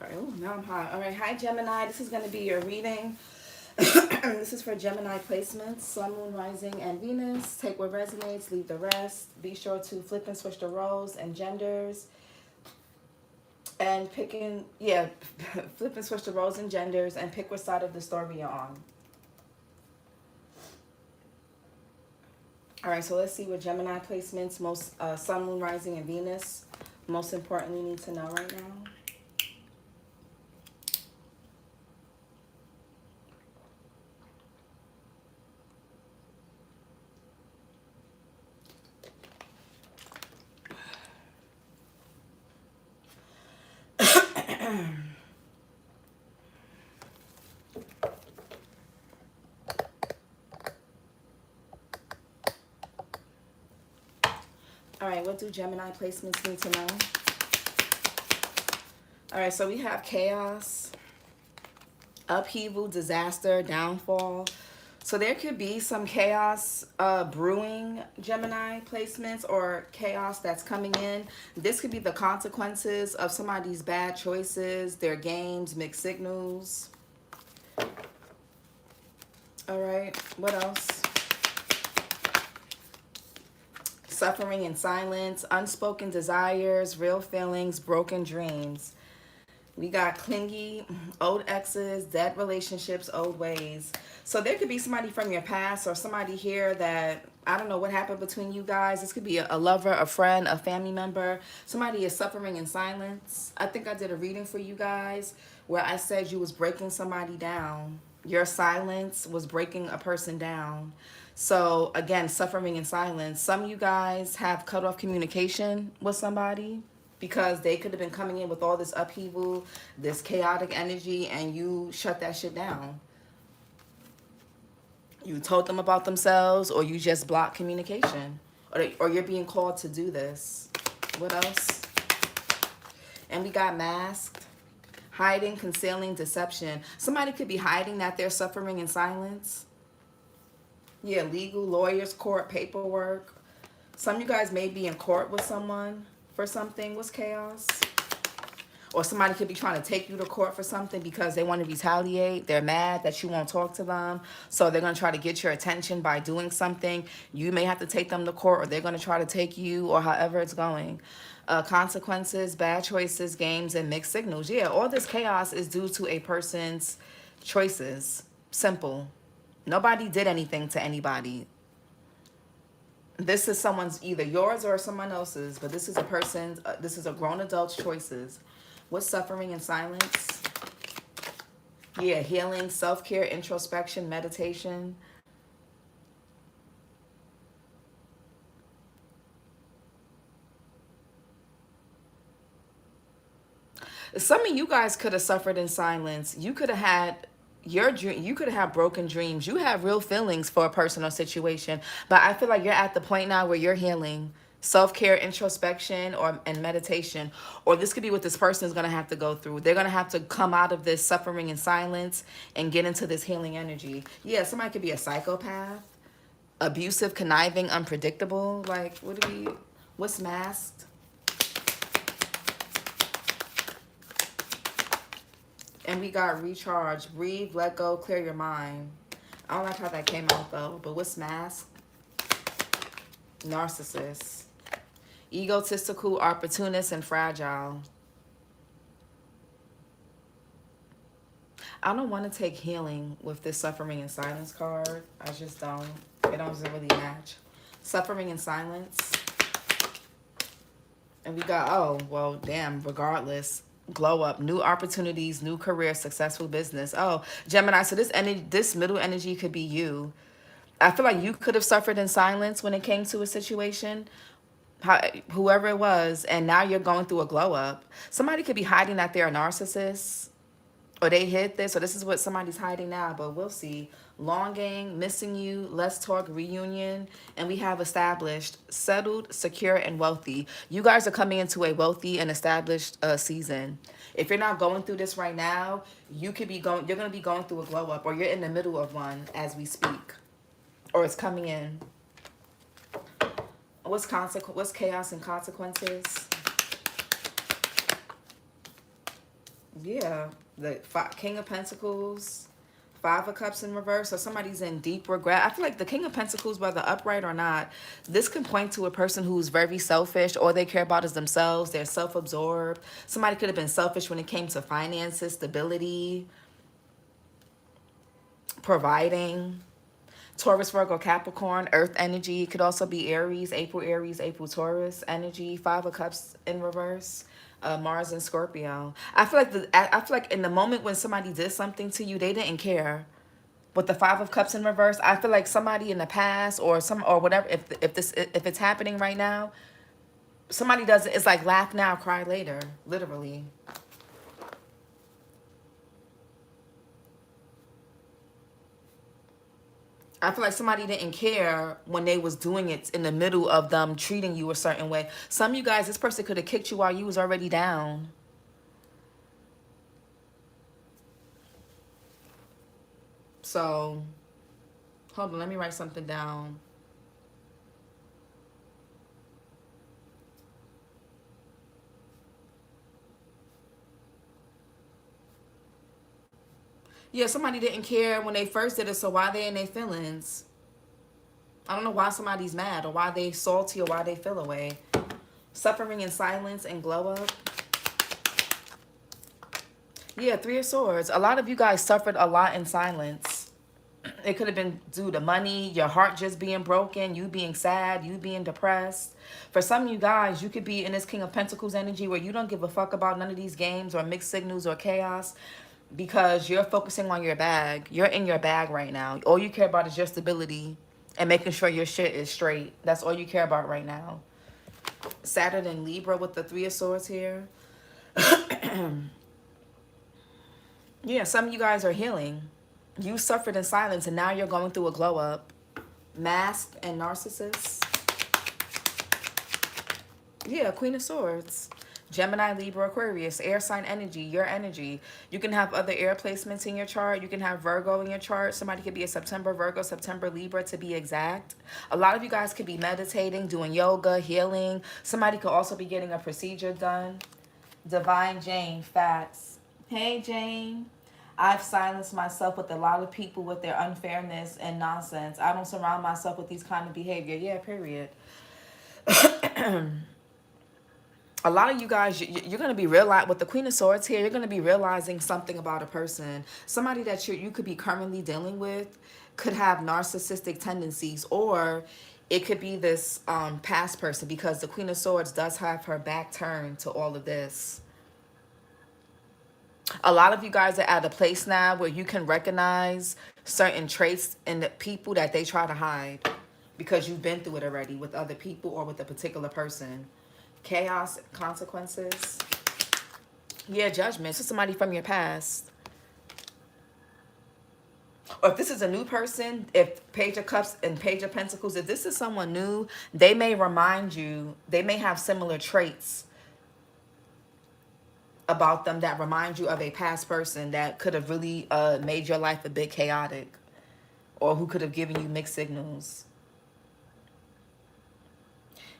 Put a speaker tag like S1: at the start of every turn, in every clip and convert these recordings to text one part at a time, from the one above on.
S1: All right, oh, now I'm hot. All right, hi Gemini. This is going to be your reading. This is for Gemini placements, Sun, Moon, Rising, and Venus. Take what resonates, leave the rest. Be sure to flip and switch the roles and genders. And picking, yeah, flip and switch the roles and genders and pick what side of the story you're on. All right, so let's see what Gemini placements, most Sun, Moon, Rising, and Venus, most importantly need to know right now. All right, what do Gemini placements need to know? All right, so we have chaos, upheaval, disaster, downfall. So there could be some chaos brewing, Gemini placements, or chaos that's coming in. This could be the consequences of somebody's bad choices, their games, mixed signals. All right, what else? Suffering in silence, unspoken desires, real feelings, broken dreams. We got clingy, old exes, dead relationships, old ways. So there could be somebody from your past or somebody here that, I don't know what happened between you guys. This could be a lover, a friend, a family member. Somebody is suffering in silence. I think I did a reading for you guys where I said you was breaking somebody down. Your silence was breaking a person down. So again, suffering in silence. Some of you guys have cut off communication with somebody because they could have been coming in with all this upheaval, this chaotic energy, and you shut that shit down. You told them about themselves, or you just blocked communication, or you're being called to do this. What else? And we got masked, hiding, concealing, deception. Somebody could be hiding that they're suffering in silence. Yeah, legal, lawyers, court, paperwork. Some of you guys may be in court with someone for something. What's chaos? Or somebody could be trying to take you to court for something because they want to retaliate. They're mad that you won't talk to them. So they're going to try to get your attention by doing something. You may have to take them to court, or they're going to try to take you, or however it's going. Consequences, bad choices, games, and mixed signals. Yeah, all this chaos is due to a person's choices. Simple. Nobody did anything to anybody. This is someone's, either yours or someone else's, but this is a person's, this is a grown adult's choices. What's suffering in silence? Yeah, healing, self-care, introspection, meditation. Some of you guys could have suffered in silence. You could have had your dream, you could have broken dreams. You have real feelings for a personal situation, but I feel like you're at the point now where you're healing. Self-care, introspection, and meditation. Or this could be what this person is going to have to go through. They're going to have to come out of this suffering in silence and get into this healing energy. Yeah, somebody could be a psychopath, abusive, conniving, unpredictable. Like, what's masked? And we got recharge, breathe, let go, clear your mind. I don't like how that came out though, but what's masked? Narcissist, egotistical, opportunist, and fragile. I don't want to take healing with this suffering in silence card. I just don't. It doesn't really match. Suffering in silence. And we got, oh, well, damn, regardless. Glow up, new opportunities, new career, successful business. Oh, Gemini, so this middle energy could be you. I feel like you could have suffered in silence when it came to a situation, whoever it was, and now you're going through a glow up. Somebody could be hiding that they're a narcissist, or they hid this, or this is what somebody's hiding now, but we'll see. Longing, missing you, let's talk, reunion, and we have established, settled, secure, and wealthy. You guys are coming into a wealthy and established season. If you're not going through this right now, you're going to be going through a glow up, or you're in the middle of one as we speak, or it's coming in. What's chaos and consequences? Yeah, the King of Pentacles, Five of Cups in reverse. So somebody's in deep regret. I feel like the King of Pentacles, whether upright or not, this can point to a person who's very selfish. All they care about is themselves. They're self-absorbed. Somebody could have been selfish when it came to finances, stability, providing. Taurus, Virgo, Capricorn, Earth energy. Could also be Aries, April, Taurus energy. Five of Cups in reverse. Mars and Scorpio. I feel like I feel like in the moment when somebody did something to you, they didn't care. With the Five of Cups in reverse, I feel like somebody in the past or whatever, if it's happening right now, somebody does it. It's like laugh now, cry later, literally. I feel like somebody didn't care when they was doing it in the middle of them treating you a certain way. Some of you guys, this person could have kicked you while you was already down. So, hold on, let me write something down. Yeah, somebody didn't care when they first did it, so why they in their feelings? I don't know why somebody's mad or why they salty or why they feel away. Suffering in silence and glow up. Yeah, Three of Swords. A lot of you guys suffered a lot in silence. It could have been due to money, your heart just being broken, you being sad, you being depressed. For some of you guys, you could be in this King of Pentacles energy where you don't give a fuck about none of these games or mixed signals or chaos because you're focusing on your bag. You're in your bag right now. All you care about is your stability and making sure your shit is straight. That's all you care about right now. Saturn and Libra with the Three of Swords here. Yeah, some of you guys are healing. You suffered in silence and now you're going through a glow up. Masked and Narcissist. Yeah, Queen of Swords. Gemini, Libra, Aquarius, air sign energy, your energy. You can have other air placements in your chart. You can have Virgo in your chart. Somebody could be a September Virgo, September Libra to be exact. A lot of you guys could be meditating, doing yoga, healing. Somebody could also be getting a procedure done. Divine Jane, facts. Hey, Jane. I've silenced myself with a lot of people with their unfairness and nonsense. I don't surround myself with these kind of behavior. Yeah, period. A lot of you guys, you're going to be realizing, with the Queen of Swords here, you're going to be realizing something about a person. Somebody that you could be currently dealing with could have narcissistic tendencies, or it could be this past person, because the Queen of Swords does have her back turned to all of this. A lot of you guys are at a place now where you can recognize certain traits in the people that they try to hide because you've been through it already with other people or with a particular person. Chaos, consequences. Yeah, judgment. So somebody from your past. Or if this is a new person, if Page of Cups and Page of Pentacles, if this is someone new, they may remind you, they may have similar traits about them that remind you of a past person that could have really made your life a bit chaotic, or who could have given you mixed signals.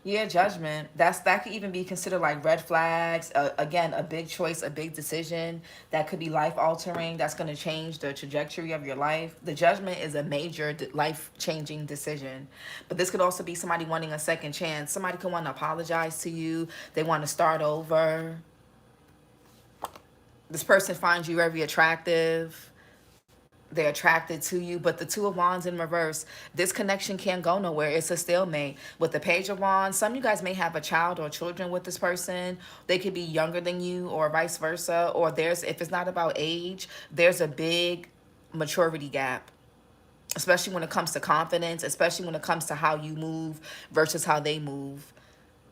S1: Yeah, judgment. That could even be considered like red flags. Again, a big choice, a big decision that could be life altering. That's going to change the trajectory of your life. The judgment is a major life changing decision. But this could also be somebody wanting a second chance. Somebody could want to apologize to you. They want to start over. This person finds you very attractive. They're attracted to you, but the Two of Wands in reverse, this connection can't go nowhere. It's a stalemate. With the Page of Wands, some of you guys may have a child or children with this person. They could be younger than you or vice versa. Or if it's not about age, there's a big maturity gap, especially when it comes to confidence, especially when it comes to how you move versus how they move.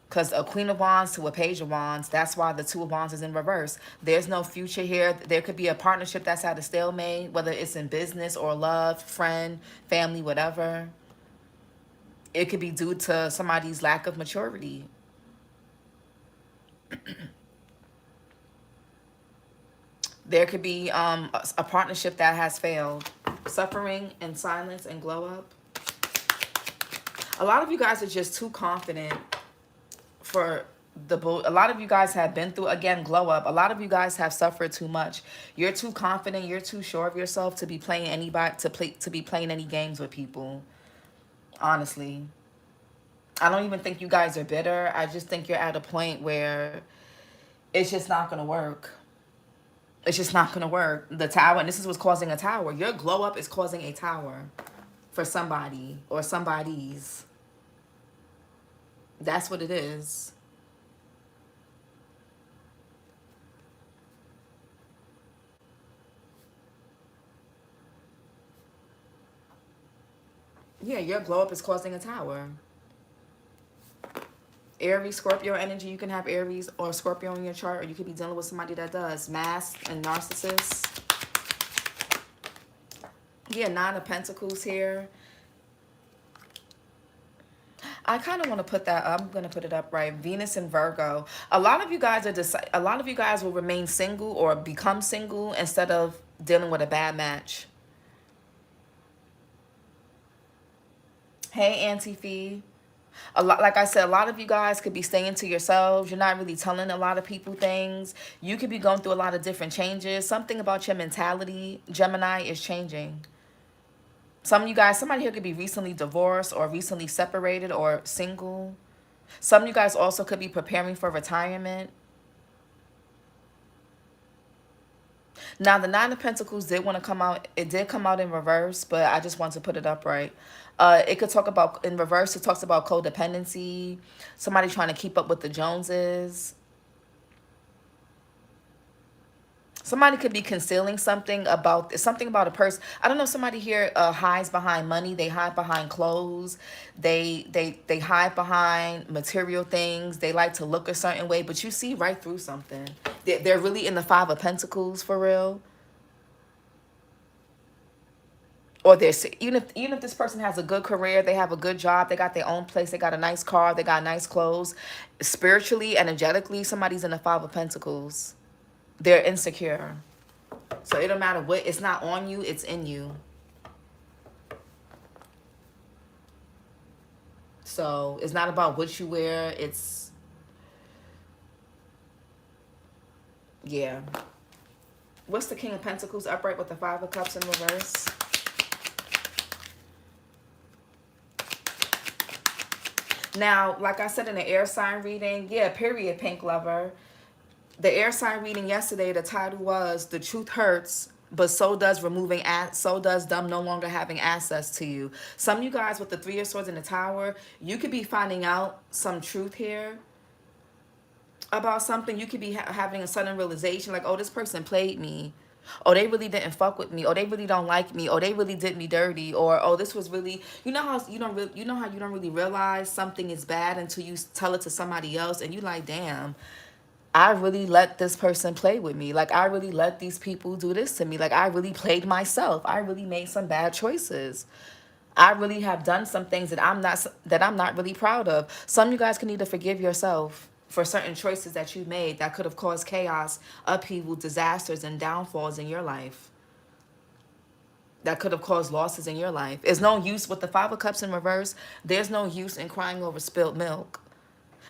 S1: Because a Queen of Wands to a Page of Wands, that's why the Two of Wands is in reverse. There's no future here. There could be a partnership that's at a stalemate, whether it's in business or love, friend, family, whatever. It could be due to somebody's lack of maturity. There could be a partnership that has failed. Suffering and silence and glow up. A lot of you guys are just too confident for A lot of you guys have been through, again, glow up. A lot of you guys have suffered too much. You're too confident, you're too sure of yourself to be playing to be playing any games with people. Honestly. I don't even think you guys are bitter. I just think you're at a point where it's just not gonna work. It's just not gonna work. The tower, and this is what's causing a tower. Your glow up is causing a tower for somebody or somebody's. That's what it is. Yeah, your glow up is causing a tower. Aries, Scorpio energy. You can have Aries or Scorpio in your chart, or you could be dealing with somebody that does. Mask and narcissist. Yeah, Nine of Pentacles here. I kind of want to put that. I'm gonna put it up right. Venus and Virgo. A lot of you guys a lot of you guys will remain single or become single instead of dealing with a bad match. Hey, Auntie Fee. Like I said, a lot of you guys could be staying to yourselves. You're not really telling a lot of people things. You could be going through a lot of different changes. Something about your mentality, Gemini, is changing. Some of you guys, somebody here could be recently divorced or recently separated or single. Some of you guys also could be preparing for retirement. Now, the Nine of Pentacles did want to come out. It did come out in reverse, but I just want to put it upright. It could talk about, in reverse, it talks about codependency. Somebody trying to keep up with the Joneses. Somebody could be concealing something about a person. I don't know. Somebody here hides behind money. They hide behind clothes. They hide behind material things. They like to look a certain way, but you see right through something. They're really in the Five of Pentacles for real. Or they're, even if this person has a good career, they have a good job, they got their own place, they got a nice car, they got nice clothes. Spiritually, energetically, somebody's in the Five of Pentacles. They're insecure. So it don't matter what, it's not on you, it's in you. So it's not about what you wear, it's, yeah. What's the King of Pentacles upright with the Five of Cups in reverse? Now, like I said in the air sign reading, yeah, period, pink lover. The air sign reading yesterday, the title was "The Truth Hurts, but so does them no longer having access to you." Some of you guys with the Three of Swords in the Tower, you could be finding out some truth here about something. You could be having a sudden realization like, oh, this person played me. Oh, they really didn't fuck with me. Oh, they really don't like me. Oh, they really did me dirty. Or, oh, this was really, you know how you don't really realize something is bad until you tell it to somebody else, and you like, damn, I really let this person play with me. Like, I really let these people do this to me. Like, I really played myself. I really made some bad choices. I really have done some things that I'm not really proud of. Some of you guys can need to forgive yourself for certain choices that you made that could have caused chaos, upheaval, disasters, and downfalls in your life. That could have caused losses in your life. There's no use with the Five of Cups in reverse. There's no use in crying over spilled milk.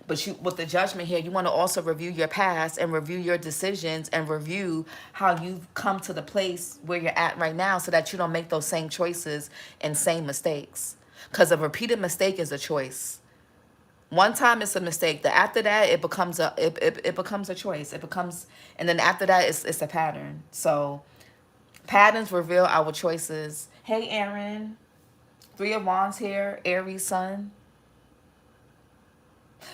S1: But you, with the Judgment here, you want to also review your past and review your decisions and review how you've come to the place where you're at right now so that you don't make those same choices and same mistakes. Because a repeated mistake is a choice. One time it's a mistake. After that, it becomes a choice. And then after that, it's a pattern. So patterns reveal our choices. Hey, Aaron. Three of Wands here. Aries sun.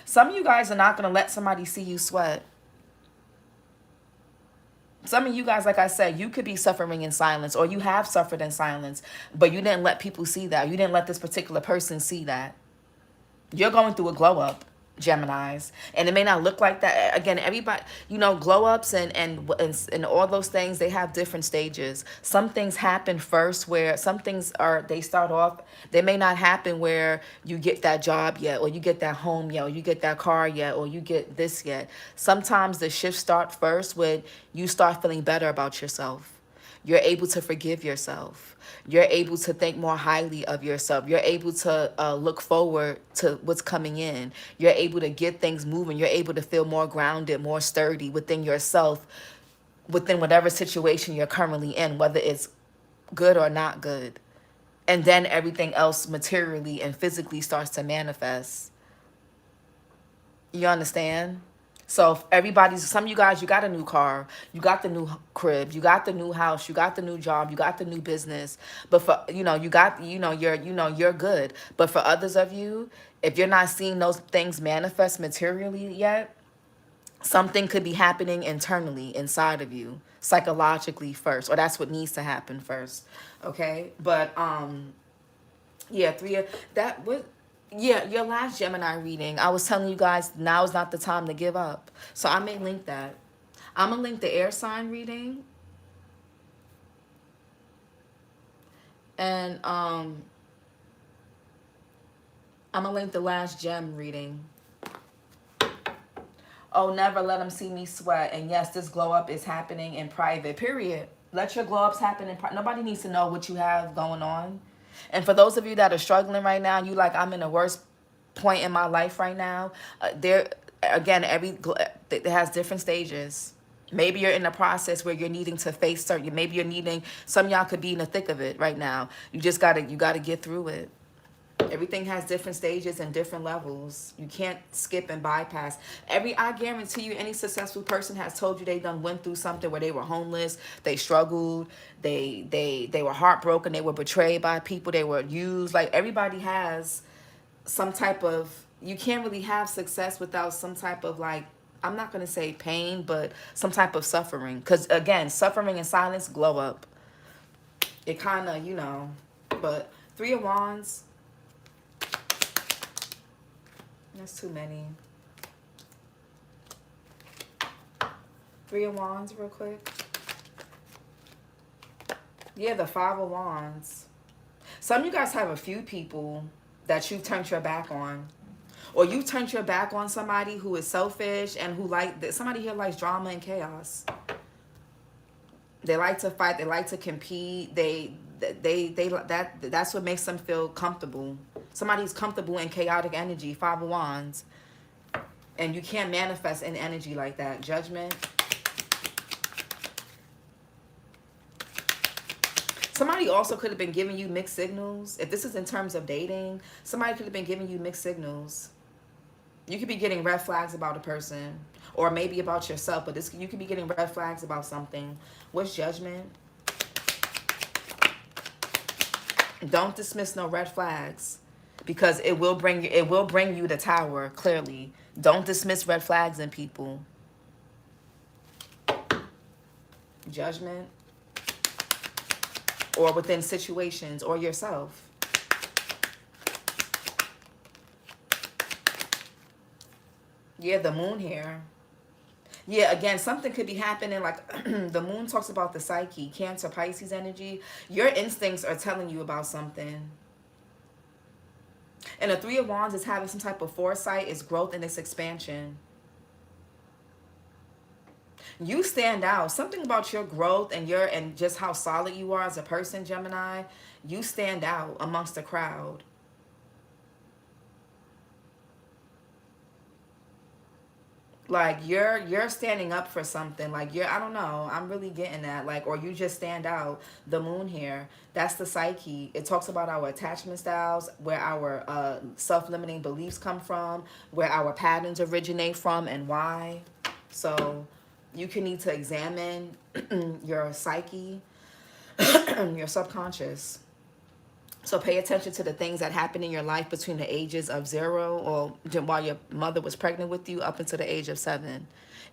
S1: Some of you guys are not going to let somebody see you sweat. Some of you guys, like I said, you could be suffering in silence, or you have suffered in silence, but you didn't let people see that. You didn't let this particular person see that. You're going through a glow up, Geminis, and it may not look like that. Again, everybody, glow ups and all those things, they have different stages. Some things happen first where some things they start off, they may not happen where you get that job yet, or you get that home yet, or you get that car yet, or you get this yet. Sometimes the shifts start first when you start feeling better about yourself. You're able to forgive yourself. You're able to think more highly of yourself. You're able to look forward to what's coming in. You're able to get things moving. You're able to feel more grounded, more sturdy within yourself, within whatever situation you're currently in, whether it's good or not good. And then everything else materially and physically starts to manifest. You understand? So if everybody's, some of you guys, you got a new car, you got the new crib, you got the new house, you got the new job, you got the new business. But for, you got, you're good. But for others of you, if you're not seeing those things manifest materially yet, something could be happening internally inside of you, psychologically first, or that's what needs to happen first. Okay? But yeah, your last Gemini reading, I was telling you guys now is not the time to give up. So I may link that. I'm going to link the air sign reading. And I'm going to link the last gem reading. Oh, never let them see me sweat. And yes, this glow up is happening in private, period. Let your glow ups happen in private. Nobody needs to know what you have going on. And for those of you that are struggling right now, you like, I'm in the worst point in my life right now. Again, it has different stages. Maybe you're in a process where you're needing to face certain. Maybe you're needing. Some of y'all could be in the thick of it right now. You gotta get through it. Everything has different stages and different levels. You can't skip and bypass. I guarantee you, any successful person has told you they done went through something where they were homeless, they struggled, they were heartbroken, they were betrayed by people, they were used. Like, everybody has some type of, you can't really have success without some type of, like, I'm not going to say pain, but some type of suffering. Because, again, suffering and silence glow up. It kind of, but 3 of Wands, that's too many. 3 of Wands real quick. Yeah, the 5 of Wands. Some of you guys have a few people that you've turned your back on. Or you've turned your back on somebody who is selfish and who somebody here likes drama and chaos. They like to fight. They like to compete. That's what makes them feel comfortable. Somebody's comfortable in chaotic energy, 5 of Wands. And you can't manifest in energy like that. Judgment. Somebody also could have been giving you mixed signals. If this is in terms of dating, somebody could have been giving you mixed signals. You could be getting red flags about a person. Or maybe about yourself. But you could be getting red flags about something. What's Judgment? Don't dismiss no red flags. Because it will bring you the Tower, clearly. Don't dismiss red flags in people. Judgment. Or within situations, or yourself. Yeah, the Moon here. Yeah, again, something could be happening, like the Moon talks about the Psyche, Cancer, Pisces energy. Your instincts are telling you about something. And the 3 of Wands is having some type of foresight, it's growth and it's expansion. You stand out. Something about your growth and just how solid you are as a person, Gemini. You stand out amongst the crowd. Like you're standing up for something. Like I don't know. I'm really getting that. Like, or you just stand out. The Moon here. That's the Psyche. It talks about our attachment styles, where our self-limiting beliefs come from, where our patterns originate from, and why. So you can need to examine your psyche, your subconscious. So pay attention to the things that happen in your life between the ages of 0 or while your mother was pregnant with you up until the age of 7.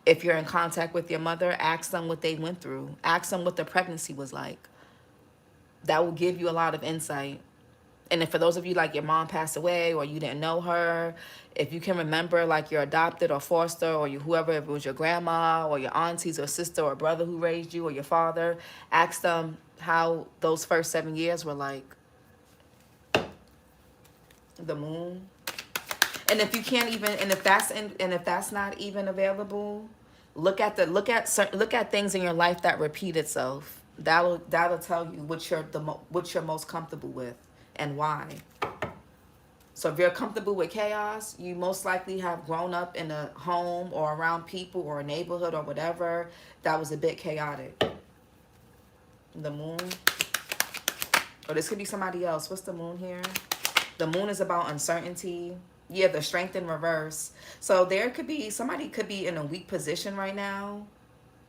S1: If you're in contact with your mother, ask them what they went through. Ask them what the pregnancy was like. That will give you a lot of insight. And if for those of you like your mom passed away or you didn't know her, if you can remember like your adopted or foster or whoever, if it was your grandma or your aunties or sister or brother who raised you or your father, ask them how those first 7 years were like. The Moon. And if you can't even, and if that's not even available, look at things in your life that repeat itself. That'll tell you what you're most comfortable with and why. So if you're comfortable with chaos, you most likely have grown up in a home or around people or a neighborhood or whatever that was a bit chaotic. The moon. Or this could be somebody else. What's the moon here? The moon is about uncertainty. Yeah, the strength in reverse. So there could be, somebody could be in a weak position right now.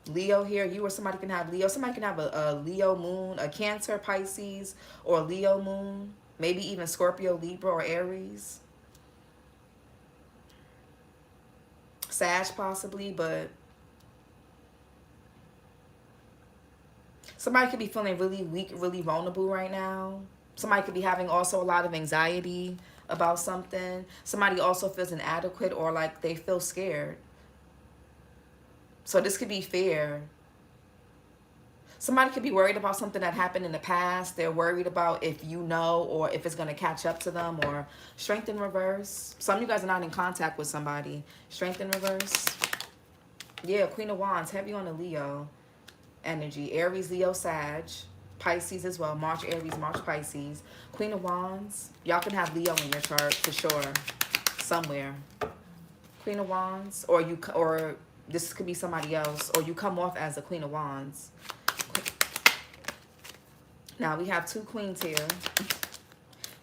S1: Leo here, you or somebody can have Leo. Somebody can have a Leo moon, a Cancer, Pisces, or Leo moon. Maybe even Scorpio, Libra, or Aries. Sag possibly, but somebody could be feeling really weak, really vulnerable right now. Somebody could be having also a lot of anxiety about something. Somebody also feels inadequate or like they feel scared. So this could be fear. Somebody could be worried about something that happened in the past. They're worried about if you know or if it's going to catch up to them. Or strength in reverse. Some of you guys are not in contact with somebody. Strength in reverse. Yeah, Queen of Wands. Heavy on the Leo energy. Aries, Leo, Sag. Pisces as well. March, Aries, March, Pisces. Queen of Wands. Y'all can have Leo in your chart for sure. Somewhere. Queen of Wands. Or this could be somebody else. Or you come off as a Queen of Wands. Now we have two queens here.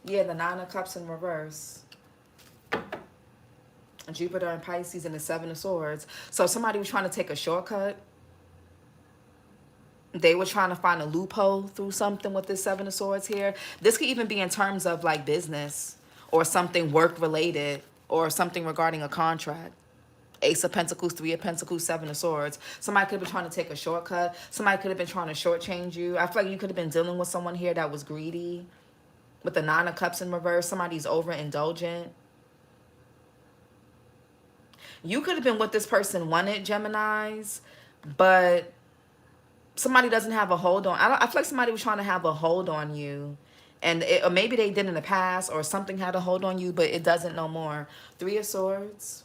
S1: Yeah, the Nine of Cups in reverse. Jupiter and Pisces and the Seven of Swords. So somebody was trying to take a shortcut. They were trying to find a loophole through something with this Seven of Swords here. This could even be in terms of like business or something work related or something regarding a contract. Ace of Pentacles, Three of Pentacles, Seven of Swords. Somebody could have been trying to take a shortcut. Somebody could have been trying to shortchange you. I feel like you could have been dealing with someone here that was greedy. With the Nine of Cups in reverse, somebody's overindulgent. You could have been what this person wanted, Geminis, but somebody doesn't have a hold on. I feel like somebody was trying to have a hold on you. And or maybe they did in the past or something had a hold on you, but it doesn't no more. Three of Swords.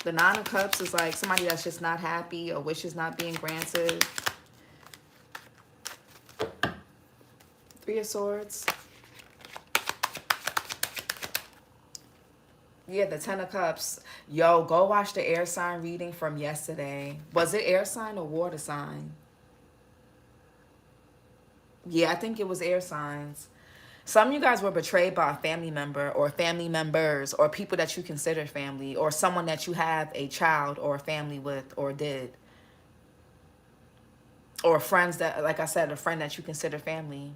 S1: The Nine of Cups is like somebody that's just not happy or wishes not being granted. Three of Swords. Yeah, the Ten of Cups. Yo, go watch the air sign reading from yesterday. Was it air sign or water sign? Yeah, I think it was air signs. Some of you guys were betrayed by a family member or family members or people that you consider family or someone that you have a child or a family with or did. Or friends that, like I said, a friend that you consider family.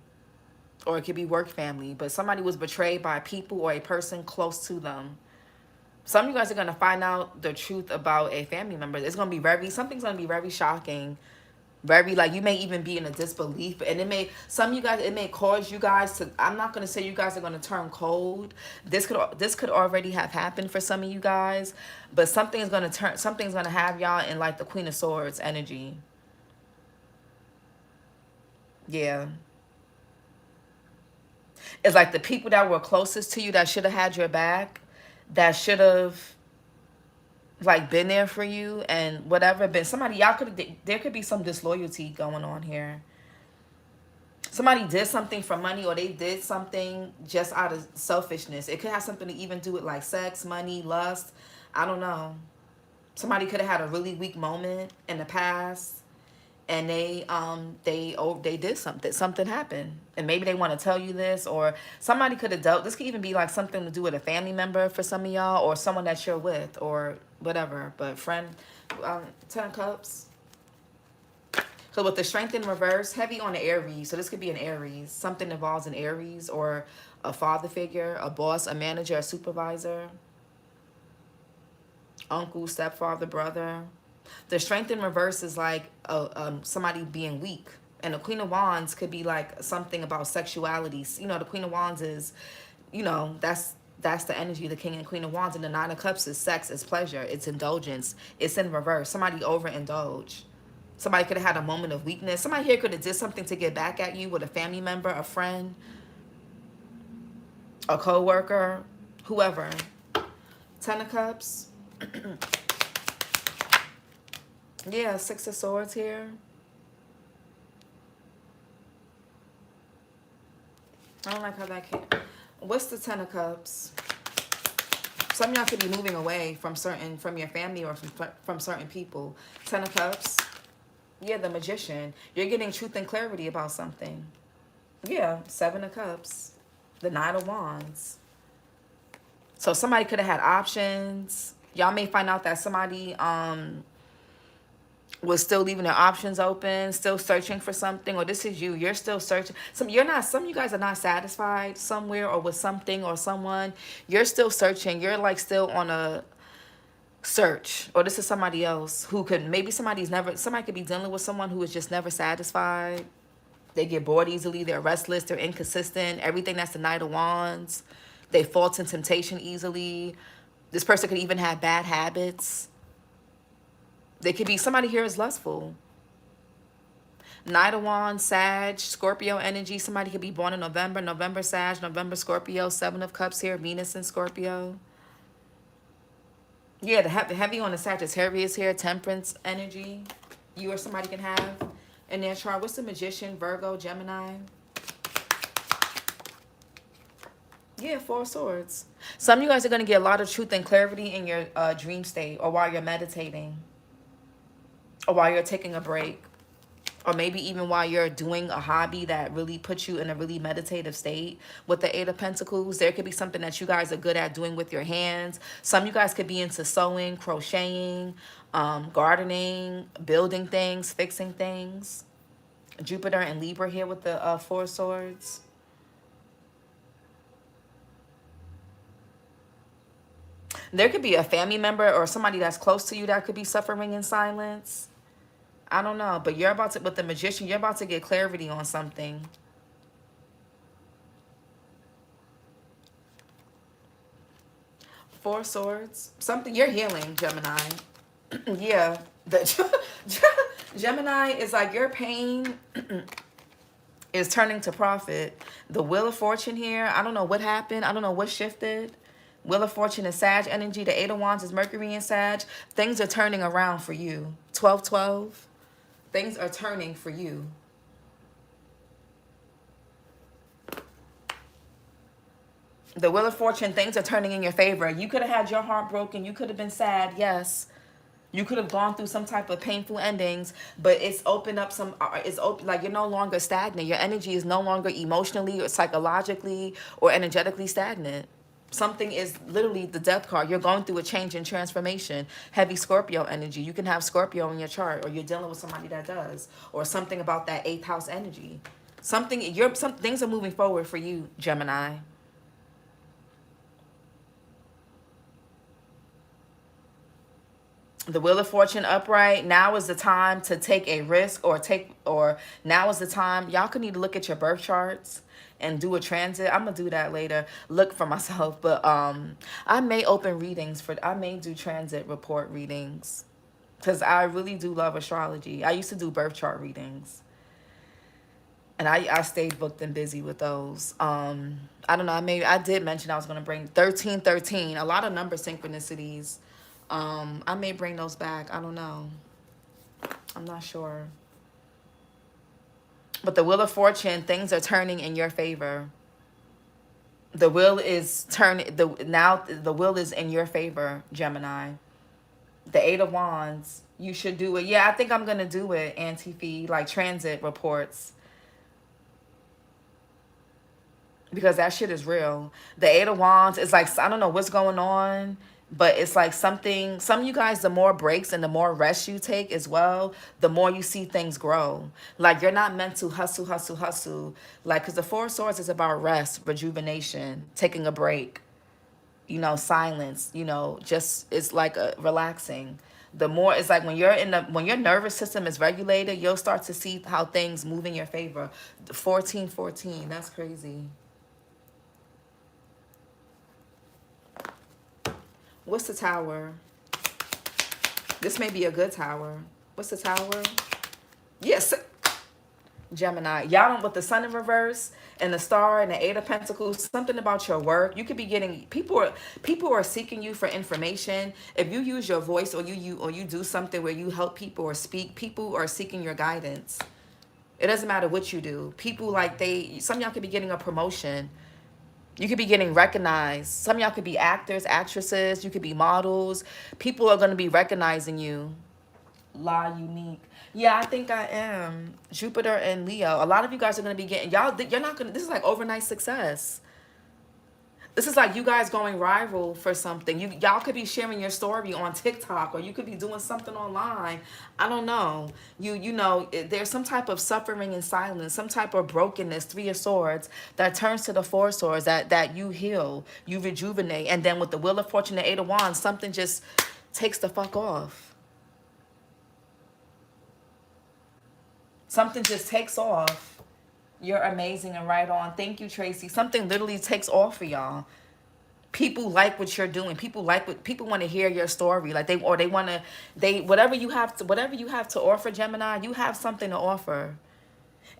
S1: Or it could be work family. But somebody was betrayed by people or a person close to them. Some of you guys are going to find out the truth about a family member. It's going to be something's going to be very shocking. Very, like, you may even be in a disbelief, and it may cause you guys to, I'm not going to say you guys are going to turn cold. This could already have happened for some of you guys, but something's going to have y'all in like the Queen of Swords energy. Yeah. It's like the people that were closest to you that should have had your back, that should have like been there for you and whatever, been somebody there could be some disloyalty going on here. Somebody did something for money or they did something just out of selfishness. It could have something to even do with like sex, money, lust. I don't know. Somebody could have had a really weak moment in the past and they did something happened, and maybe they want to tell you this, or somebody could have dealt, this could even be like something to do with a family member for some of y'all or someone that you're with or whatever. But friend, Ten of Cups. So with the Strength in reverse, heavy on the Aries. So this could be an Aries. Something involves an Aries or a father figure, a boss, a manager, a supervisor, uncle, stepfather, brother. The Strength in reverse is like somebody being weak. And the Queen of Wands could be like something about sexuality. You know, the Queen of Wands is, you know, that's the energy of the King and Queen of Wands. And the Nine of Cups is sex, it's pleasure, it's indulgence. It's in reverse. Somebody overindulged. Somebody could have had a moment of weakness. Somebody here could have did something to get back at you with a family member, a friend, a co-worker, whoever. Ten of Cups. Yeah, Six of Swords here. I don't like how that came. What's the Ten of Cups? Some of y'all could be moving away from your family or from certain people. Ten of Cups. Yeah, the Magician. You're getting truth and clarity about something. Yeah, Seven of Cups. The Nine of Wands. So somebody could have had options. Y'all may find out that somebody was still leaving their options open, still searching for something, or this is you. You're still searching. Some of you guys are not satisfied somewhere or with something or someone. You're still searching. You're like still on a search. Or this is somebody else who could, maybe somebody could be dealing with someone who is just never satisfied. They get bored easily. They're restless. They're inconsistent. Everything that's the Knight of Wands. They fall to temptation easily. This person could even have bad habits. They could be, somebody here is lustful. Knight of Wands, Sag, Scorpio energy. Somebody could be born in November. November Sag, November Scorpio. Seven of Cups here. Venus in Scorpio. Yeah, the heavy on the Sagittarius here. Temperance energy. You or somebody can have in their chart. What's the Magician? Virgo, Gemini. Yeah, Four of Swords. Some of you guys are going to get a lot of truth and clarity in your dream state, or while you're meditating, or while you're taking a break, or maybe even while you're doing a hobby that really puts you in a really meditative state. With the Eight of Pentacles, there could be something that you guys are good at doing with your hands. Some of you guys could be into sewing, crocheting, gardening, building things, fixing things. Jupiter and Libra here with the Four of Swords. There could be a family member or somebody that's close to you that could be suffering in silence. I don't know. But you're about to, with the Magician, you're about to get clarity on something. Four of Swords. Something, you're healing, Gemini. Yeah. Gemini is like your pain is turning to profit. The Wheel of Fortune here. I don't know what happened. I don't know what shifted. Wheel of Fortune is Sag energy. The Eight of Wands is Mercury in Sag. Things are turning around for you. 12-12. Things are turning for you. The Wheel of Fortune, things are turning in your favor. You could have had your heart broken. You could have been sad, yes. You could have gone through some type of painful endings, but it's opened up some, like you're no longer stagnant. Your energy is no longer emotionally or psychologically or energetically stagnant. Something is literally the Death card. You're going through a change and transformation. Heavy Scorpio energy. You can have Scorpio in your chart, or you're dealing with somebody that does, or something about that 8th house energy. Some things are moving forward for you, Gemini. The Wheel of Fortune upright. Now is the time to take a risk, or now is the time. Y'all could need to look at your birth charts and do a transit. I'm gonna do that later. Look for myself, but I may open readings I may do transit report readings, because I really do love astrology. I used to do birth chart readings, and I stayed booked and busy with those. I don't know. I did mention I was gonna bring 1313. A lot of number synchronicities. I may bring those back. I don't know. I'm not sure. But the Wheel of Fortune, things are turning in your favor. The wheel is turning. The wheel is in your favor, Gemini. The Eight of Wands, you should do it. Yeah, I think I'm gonna do it, Anti-Fee, like transit reports, because that shit is real. The Eight of Wands is like, I don't know what's going on, but it's like something, some of you guys, the more breaks and the more rest you take as well, the more you see things grow. Like, you're not meant to hustle. Like, because the Four of Swords is about rest, rejuvenation, taking a break, silence, just, it's like relaxing. The more, it's like when your nervous system is regulated, you'll start to see how things move in your favor. 1414, that's crazy. What's the Tower? This may be a good tower. What's the Tower? Yes. Gemini. Y'all don't, with the Sun in reverse and the Star and the Eight of Pentacles, something about your work. You could be getting, people are seeking you for information. If you use your voice, or you do something where you help people or speak, people are seeking your guidance. It doesn't matter what you do. People, like, some of y'all could be getting a promotion. You could be getting recognized. Some of y'all could be actors, actresses. You could be models. People are going to be recognizing you. La Unique. Yeah, I think I am. Jupiter and Leo. A lot of you guys are going to be getting, you're not going to, this is like overnight success. This is like you guys going viral for something. Y'all could be sharing your story on TikTok, or you could be doing something online. I don't know. You know, there's some type of suffering in silence, some type of brokenness, 3 of Swords, that turns to the 4 of Swords, that you heal, you rejuvenate. And then with the Wheel of Fortune, the 8 of Wands, something just takes the fuck off. Something just takes off. You're amazing and right on. Thank you, Tracy. Something literally takes off for y'all. People like what you're doing. People want to hear your story. Like whatever you have to offer, Gemini, you have something to offer.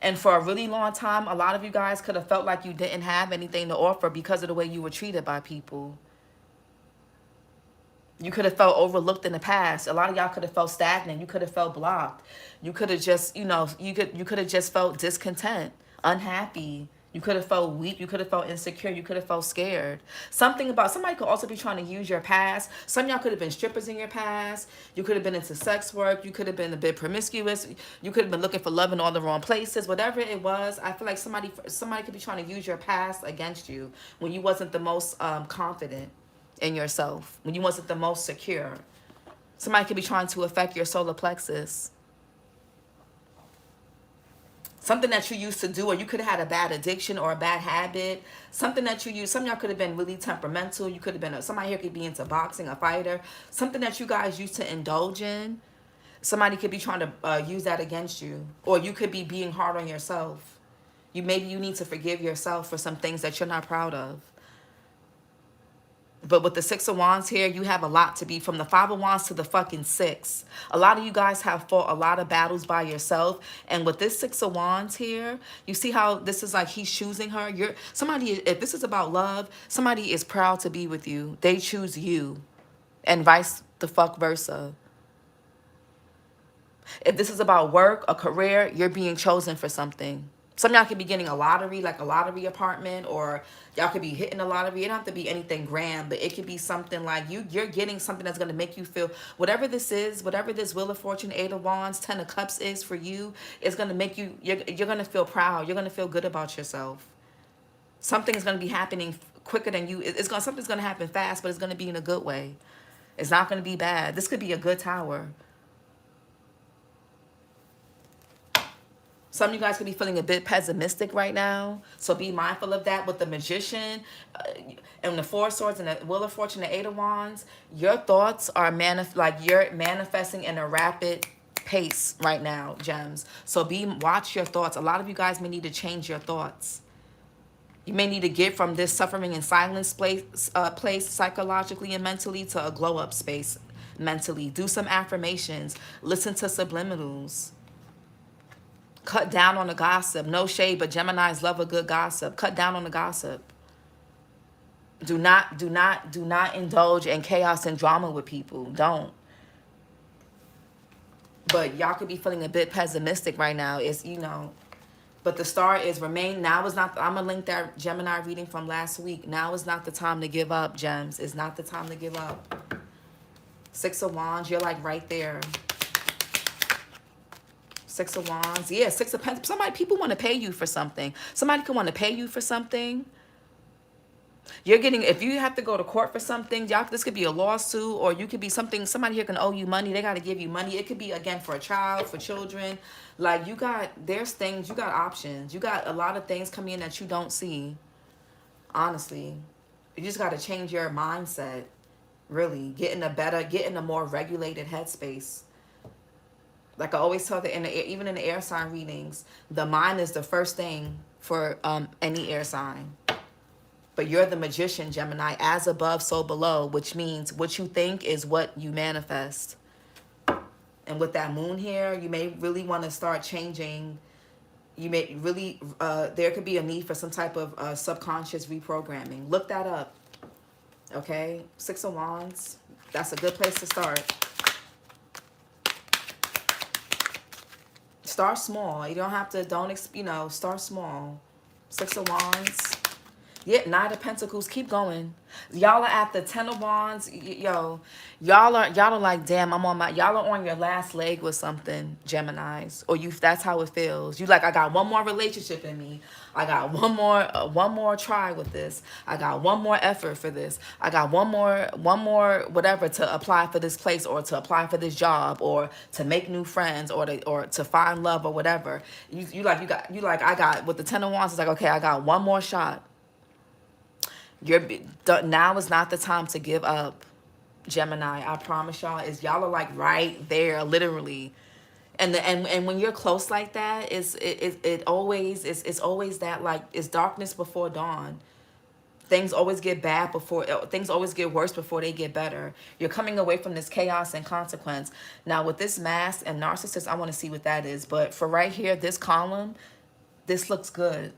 S1: And for a really long time, a lot of you guys could have felt like you didn't have anything to offer because of the way you were treated by people. You could have felt overlooked in the past. A lot of y'all could have felt stagnant. You could have felt blocked. You could have just, you could have just felt discontent, unhappy. You could have felt weak. You could have felt insecure. You could have felt scared. Somebody could also be trying to use your past. Some of y'all could have been strippers in your past. You could have been into sex work. You could have been a bit promiscuous. You could have been looking for love in all the wrong places. Whatever it was, I feel like somebody could be trying to use your past against you when you wasn't the most confident in yourself, when you wasn't the most secure. Somebody could be trying to affect your solar plexus. Something that you used to do, or you could have had a bad addiction or a bad habit. Something that you used. Some of y'all could have been really temperamental. You could have been, somebody here could be into boxing, a fighter. Something that you guys used to indulge in. Somebody could be trying to use that against you. Or you could be being hard on yourself. Maybe you need to forgive yourself for some things that you're not proud of. But with the 6 of Wands here, you have a lot to be, from the 5 of Wands to the fucking 6. A lot of you guys have fought a lot of battles by yourself. And with this 6 of Wands here, you see how this is like he's choosing her. If this is about love, somebody is proud to be with you. They choose you. And vice the fuck versa. If this is about work, a career, you're being chosen for something. Some of y'all could be getting a lottery, like a lottery apartment, or y'all could be hitting a lottery. It don't have to be anything grand, but it could be something like you're getting something that's going to make you feel, whatever this is, whatever this Wheel of Fortune, 8 of Wands, 10 of Cups is for you, it's going to make you, you're going to feel proud. You're going to feel good about yourself. Something is going to be happening quicker than you. Something's going to happen fast, but it's going to be in a good way. It's not going to be bad. This could be a good tower. Some of you guys could be feeling a bit pessimistic right now. So be mindful of that. With the Magician and the 4 of Swords and the Wheel of Fortune, the 8 of Wands, your thoughts are you're manifesting in a rapid pace right now, gems. So watch your thoughts. A lot of you guys may need to change your thoughts. You may need to get from this suffering and silence place psychologically and mentally to a glow up space mentally. Do some affirmations. Listen to subliminals. Cut down on the gossip. No shade, but Geminis love a good gossip. Cut down on the gossip. Do not indulge in chaos and drama with people. Don't. But y'all could be feeling a bit pessimistic right now. It's, but the star is remain. Now is not, I'm going to link that Gemini reading from last week. Now is not the time to give up, gems. It's not the time to give up. 6 of Wands, you're like right there. 6 of Wands. Yeah, 6 of Pentacles. People want to pay you for something. Somebody could want to pay you for something. You're getting, if you have to go to court for something, this could be a lawsuit, or you could be somebody here can owe you money. They got to give you money. It could be, again, for a child, for children. Like, there's things, you got options. You got a lot of things coming in that you don't see. Honestly. You just got to change your mindset. Really. Get in a more regulated headspace. Like I always tell even in the air sign readings, the mind is the first thing for any air sign. But you're the Magician, Gemini, as above, so below, which means what you think is what you manifest. And with that moon here, you may really want to start changing. You may really, there could be a need for some type of subconscious reprogramming. Look that up. Okay? 6 of Wands. That's a good place to start. start small. You don't have to, you know, start small. Six of Wands. Yeah, Knight of Pentacles. Keep going. Y'all are at the Ten of Wands. Yo, y'all are like, damn, y'all are on your last leg with something, Geminis. Or that's how it feels. You like, I got one more relationship in me. I got one more try with this. I got one more effort for this. I got one more whatever to apply for this place, or to apply for this job, or to make new friends, or to find love, or whatever. You like, I got, with the Ten of Wands, it's like, okay, I got one more shot. Now is not the time to give up, Gemini. I promise y'all, y'all are like right there, literally. And when you're close like that, it's always that, like, it's darkness before dawn. Things always get bad things always get worse before they get better. You're coming away from this chaos and consequence. Now with this mask and narcissist, I want to see what that is. But for right here, this column, this looks good.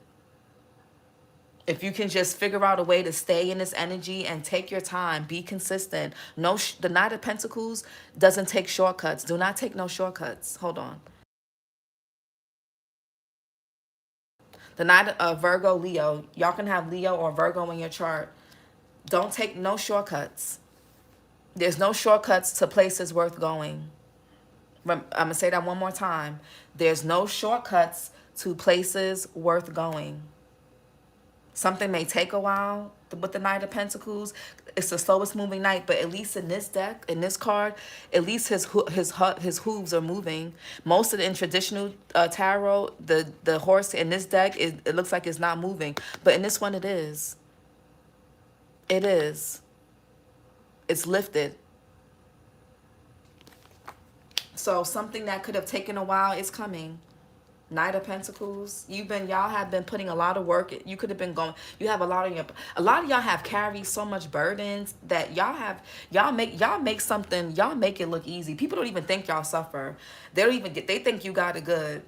S1: If you can just figure out a way to stay in this energy and take your time, be consistent. No, the Knight of Pentacles doesn't take shortcuts. Do not take no shortcuts. Hold on. The Knight of Virgo, Leo. Y'all can have Leo or Virgo in your chart. Don't take no shortcuts. There's no shortcuts to places worth going. I'm going to say that one more time. There's no shortcuts to places worth going. Something may take a while with the Knight of Pentacles. It's the slowest moving knight, but at least in this deck, in this card, at least his hooves are moving. Most of the in traditional tarot, the horse in this deck, it looks like it's not moving, but in this one it is. It is. It's lifted. So something that could have taken a while is coming. Knight of Pentacles. Y'all have been putting a lot of work. You could have been going, you have a lot of y'all have carried so much burdens that y'all make it look easy. People don't even think y'all suffer. They think you got it good.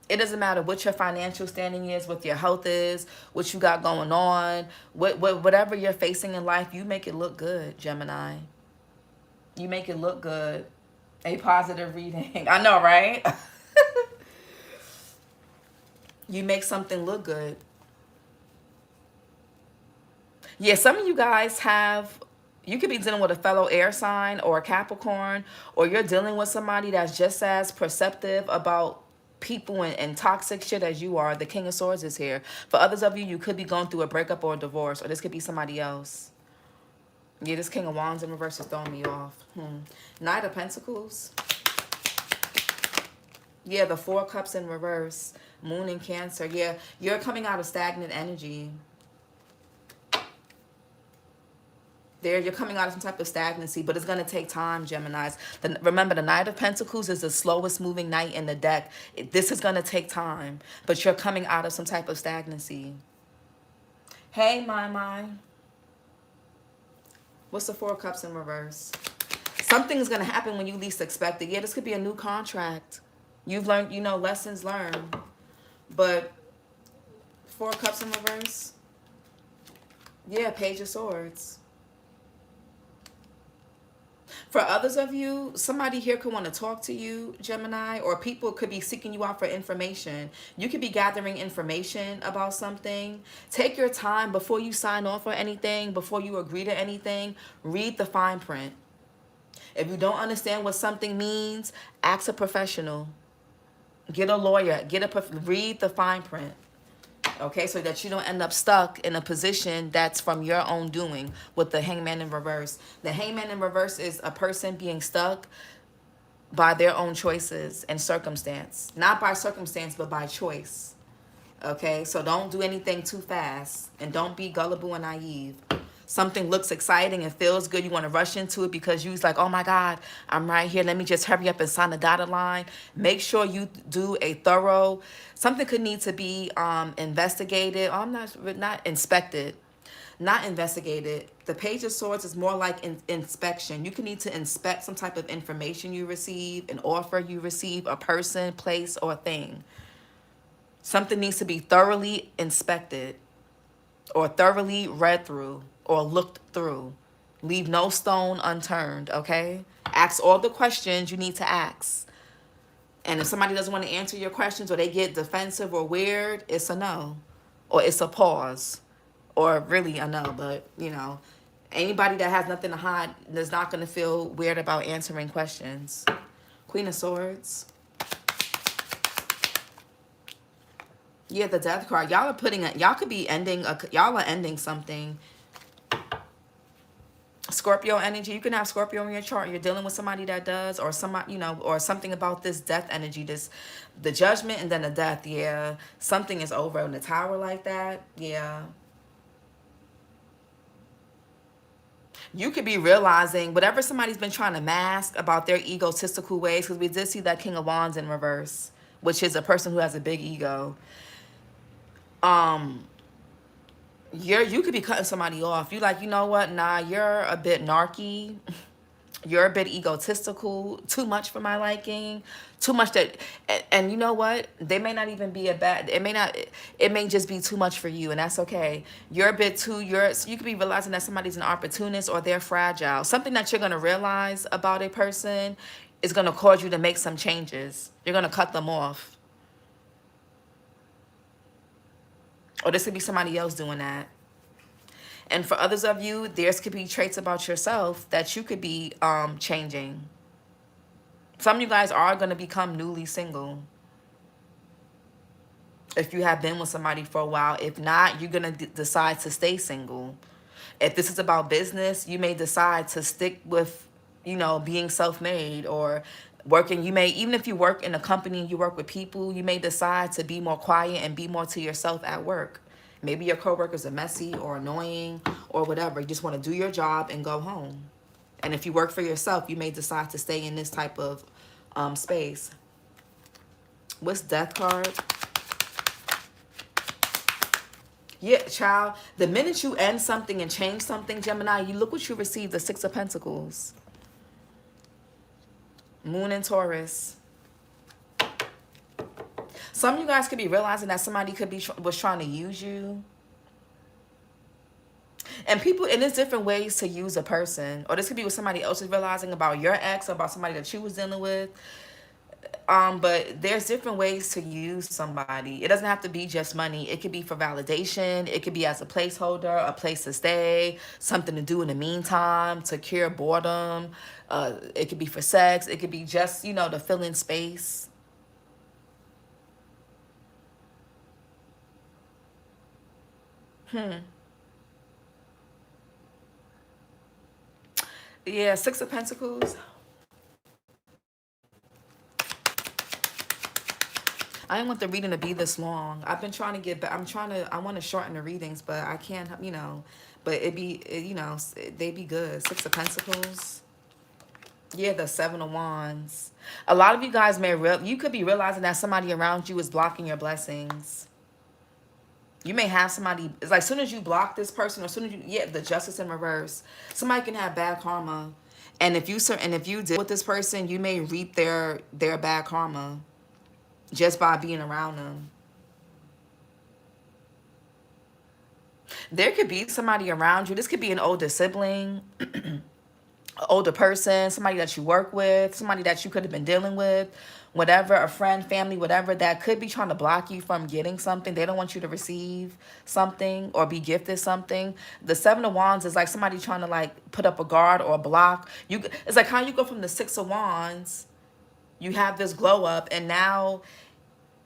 S1: It doesn't matter what your financial standing is, what your health is, what you got going on, whatever you're facing in life, you make it look good, Gemini. You make it look good. A positive reading. I know, right? You make something look good. Yeah, some of you guys you could be dealing with a fellow air sign or a Capricorn, or you're dealing with somebody that's just as perceptive about people and toxic shit as you are. The King of Swords is here. For others of you, you could be going through a breakup or a divorce, or this could be somebody else. Yeah, this King of Wands in reverse is throwing me off. Knight of Pentacles. Yeah, the Four Cups in reverse. Moon in Cancer. Yeah, you're coming out of stagnant energy. You're coming out of some type of stagnancy, but it's going to take time, Geminis. Remember, the Knight of Pentacles is the slowest moving knight in the deck. This is going to take time, but you're coming out of some type of stagnancy. Hey, my. What's the Four Cups in reverse? Something's going to happen when you least expect it. Yeah, this could be a new contract. You've learned, lessons learned. But Four Cups in reverse. Yeah, Page of Swords. For others of you, somebody here could want to talk to you, Gemini, or people could be seeking you out for information. You could be gathering information about something. Take your time before you sign off on anything, before you agree to anything. Read the fine print. If you don't understand what something means, ask a professional. Get a lawyer. Read the fine print. Okay, so that you don't end up stuck in a position that's from your own doing with the Hangman in reverse. The Hangman in reverse is a person being stuck by their own choices and circumstance. Not by circumstance, but by choice. Okay, so don't do anything too fast, and don't be gullible and naive. Something looks exciting and feels good. You want to rush into it because you're like, oh my God, I'm right here. Let me just hurry up and sign the dotted line. Make sure you do a thorough, something could need to be investigated. Not inspected, not investigated. The Page of Swords is more like inspection. You can need to inspect some type of information you receive, an offer you receive, a person, place, or thing. Something needs to be thoroughly inspected or thoroughly read through or looked through. Leave no stone unturned, okay? Ask all the questions you need to ask. And if somebody doesn't want to answer your questions or they get defensive or weird, it's a no. Or it's a pause. Or really a no. But, you know, anybody that has nothing to hide is not going to feel weird about answering questions. Queen of Swords. Yeah, the Death card. Y'all are putting it, y'all could be ending, y'all are ending something. Scorpio energy. You can have Scorpio in your chart. You're dealing with somebody that does, or somebody, you know, or something about this death energy, the judgment and then the death. Yeah, something is over in the tower like that. Yeah. You could be realizing whatever somebody's been trying to mask about their egotistical ways, because we did see that King of Wands in reverse, which is a person who has a big ego. You could be cutting somebody off. You like, you know what? Nah, you're a bit narky. You're a bit egotistical. Too much for my liking. Too much that, and you know what? They may not even be a bad. It may just be too much for you, and that's okay. You're a bit too. You could be realizing that somebody's an opportunist or they're fragile. Something that you're gonna realize about a person is gonna cause you to make some changes. You're gonna cut them off. Or this could be somebody else doing that. And for others of you, there's could be traits about yourself that you could be changing. Some of you guys are going to become newly single. If you have been with somebody for a while. If not, you're going to decide to stay single. If this is about business, you may decide to stick with, you know, being self-made or working. You may, even if you work in a company, you work with people, you may decide to be more quiet and be more to yourself at work. Maybe your coworkers are messy or annoying or whatever. You just want to do your job and go home. And if you work for yourself, you may decide to stay in this type of space. What's Death card? Yeah, child. The minute you end something and change something, Gemini, you look what you received, the Six of Pentacles. Moon in Taurus. Some of you guys could be realizing that somebody could be was trying to use you. And people, and there's different ways to use a person. Or this could be what somebody else is realizing about your ex or about somebody that you was dealing with. But there's different ways to use somebody. It doesn't have to be just money. It could be for validation. It could be as a placeholder, a place to stay, something to do in the meantime, to cure boredom. It could be for sex. It could be just, you know, to fill in space. Yeah, Six of Pentacles. I didn't want the reading to be this long. I've been trying to get back. I want to shorten the readings, but I can't, you know, but you know, they be good. Six of Pentacles. Yeah, the Seven of Wands. A lot of you guys you could be realizing that somebody around you is blocking your blessings. You may have somebody, it's like as soon as you block this person, or as soon as you, the Justice in reverse, somebody can have bad karma. And if you deal with this person, you may reap their bad karma just by being around them. There could be somebody around you. This could be an older sibling, an older person, somebody that you work with, somebody that you could have been dealing with, whatever, a friend, family, whatever, that could be trying to block you from getting something. They don't want you to receive something or be gifted something. The Seven of Wands is like somebody trying to like put up a guard or a block. It's like how you go from the Six of Wands, you have this glow up, and now,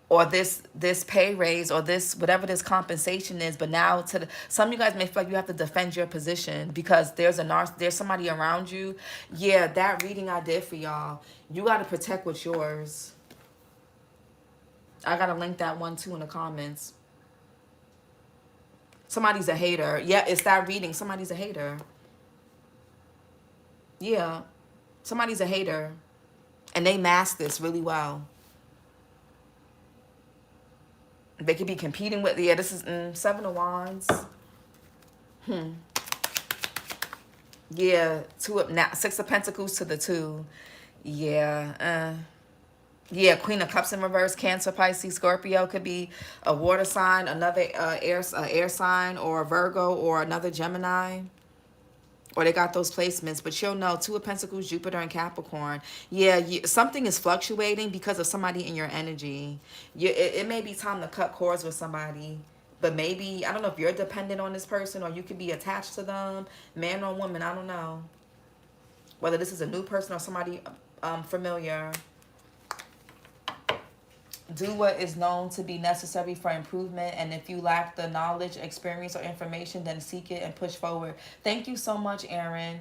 S1: or this pay raise, or this whatever this compensation is, but now some of you guys may feel like you have to defend your position because there's somebody around you. Yeah, that reading I did for y'all, you got to protect what's yours. I got to link that one too in the comments. Somebody's a hater. Yeah, it's that reading. Somebody's a hater. Yeah, somebody's a hater, and they mask this really well. They could be competing with, yeah, this is Seven of Wands. Yeah, Six of Pentacles to the 2. Yeah, yeah, Queen of Cups in reverse, Cancer, Pisces, Scorpio. Could be a water sign, another air sign, or a Virgo, or another Gemini. or they got those placements, but you'll know. Two of Pentacles, Jupiter and Capricorn. Yeah, something is fluctuating because of somebody in your energy. It may be time to cut cords with somebody, but maybe, I don't know if you're dependent on this person or you could be attached to them, man or woman, I don't know. Whether this is a new person or somebody familiar. Do what is known to be necessary for improvement, and if you lack the knowledge, experience, or information, then seek it and push forward. Thank you so much, Aaron.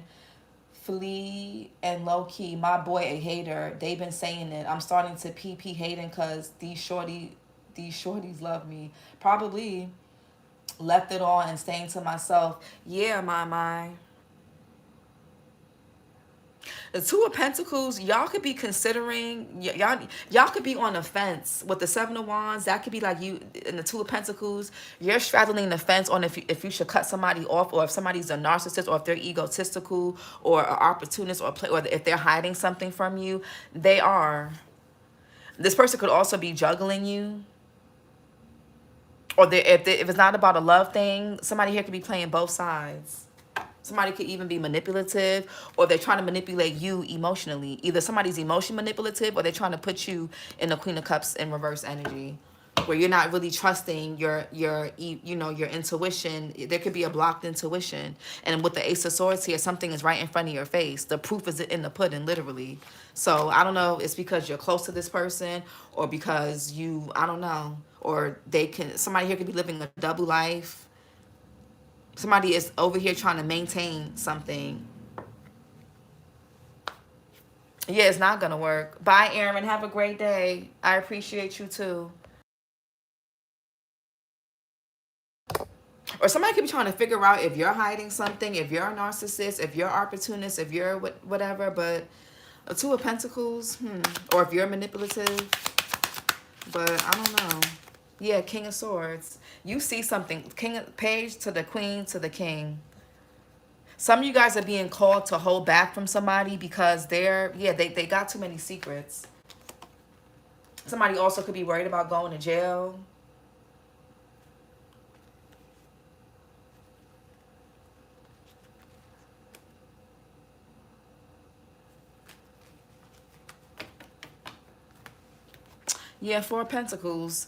S1: Flea and low key, my boy a hater. They've been saying it. I'm starting to PP hating because these shorties love me. Probably left it all and saying to myself, yeah, my. The Two of Pentacles, y'all could be considering, y'all could be on the fence with the Seven of Wands. That could be like you in the Two of Pentacles. You're straddling the fence on if you should cut somebody off, or if somebody's a narcissist, or if they're egotistical or an opportunist, or if they're hiding something from you. They are. This person could also be juggling you. Or if it's not about a love thing, somebody here could be playing both sides. Somebody could even be manipulative, or they're trying to manipulate you emotionally. Either somebody's emotion manipulative, or they're trying to put you in the Queen of Cups in reverse energy, where you're not really trusting your intuition. There could be a blocked intuition. And with the Ace of Swords here, something is right in front of your face. The proof is in the pudding, literally. So I don't know, it's because you're close to this person, or because I don't know, or somebody here could be living a double life. Somebody is over here trying to maintain something. Yeah, it's not going to work. Bye, Aaron. Have a great day. I appreciate you too. Or somebody could be trying to figure out if you're hiding something, if you're a narcissist, if you're opportunist, if you're whatever. But a Two of Pentacles, or if you're manipulative. But I don't know. Yeah, King of Swords. You see something. Page to the Queen to the King. Some of you guys are being called to hold back from somebody because they got too many secrets. Somebody also could be worried about going to jail. Yeah, Four of Pentacles.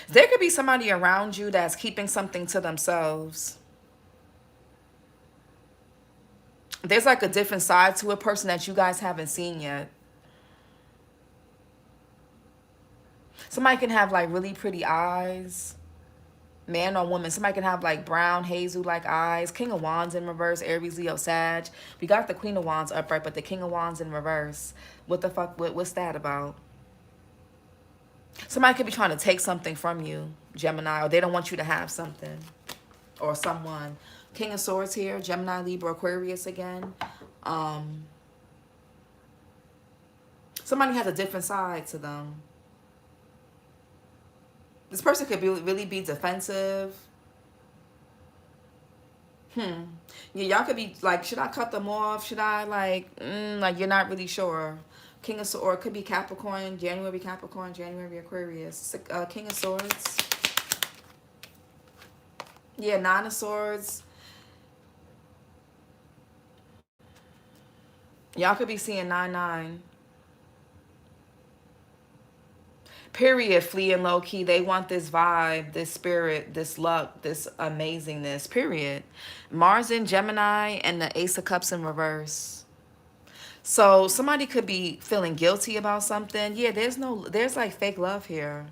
S1: There could be somebody around you that's keeping something to themselves. There's like a different side to a person that you guys haven't seen yet. Somebody can have like really pretty eyes. Man or woman. Somebody can have like brown, hazel-like eyes. King of Wands in reverse. Aries, Leo, Sag. We got the Queen of Wands upright, but the King of Wands in reverse. What the fuck? What's that about? Somebody could be trying to take something from you, Gemini, or they don't want you to have something or someone. King of Swords here, Gemini, Libra, Aquarius again. Somebody has a different side to them. This person could really be defensive. Yeah, y'all could be like, should I cut them off? Should I like you're not really sure. King of Swords, or it could be Capricorn, January Aquarius. King of Swords. Yeah, Nine of Swords. Y'all could be seeing 9-9. Period, Flea and low key. They want this vibe, this spirit, this luck, this amazingness. Period. Mars in Gemini and the Ace of Cups in reverse. So somebody could be feeling guilty about something. Yeah, there's like fake love here.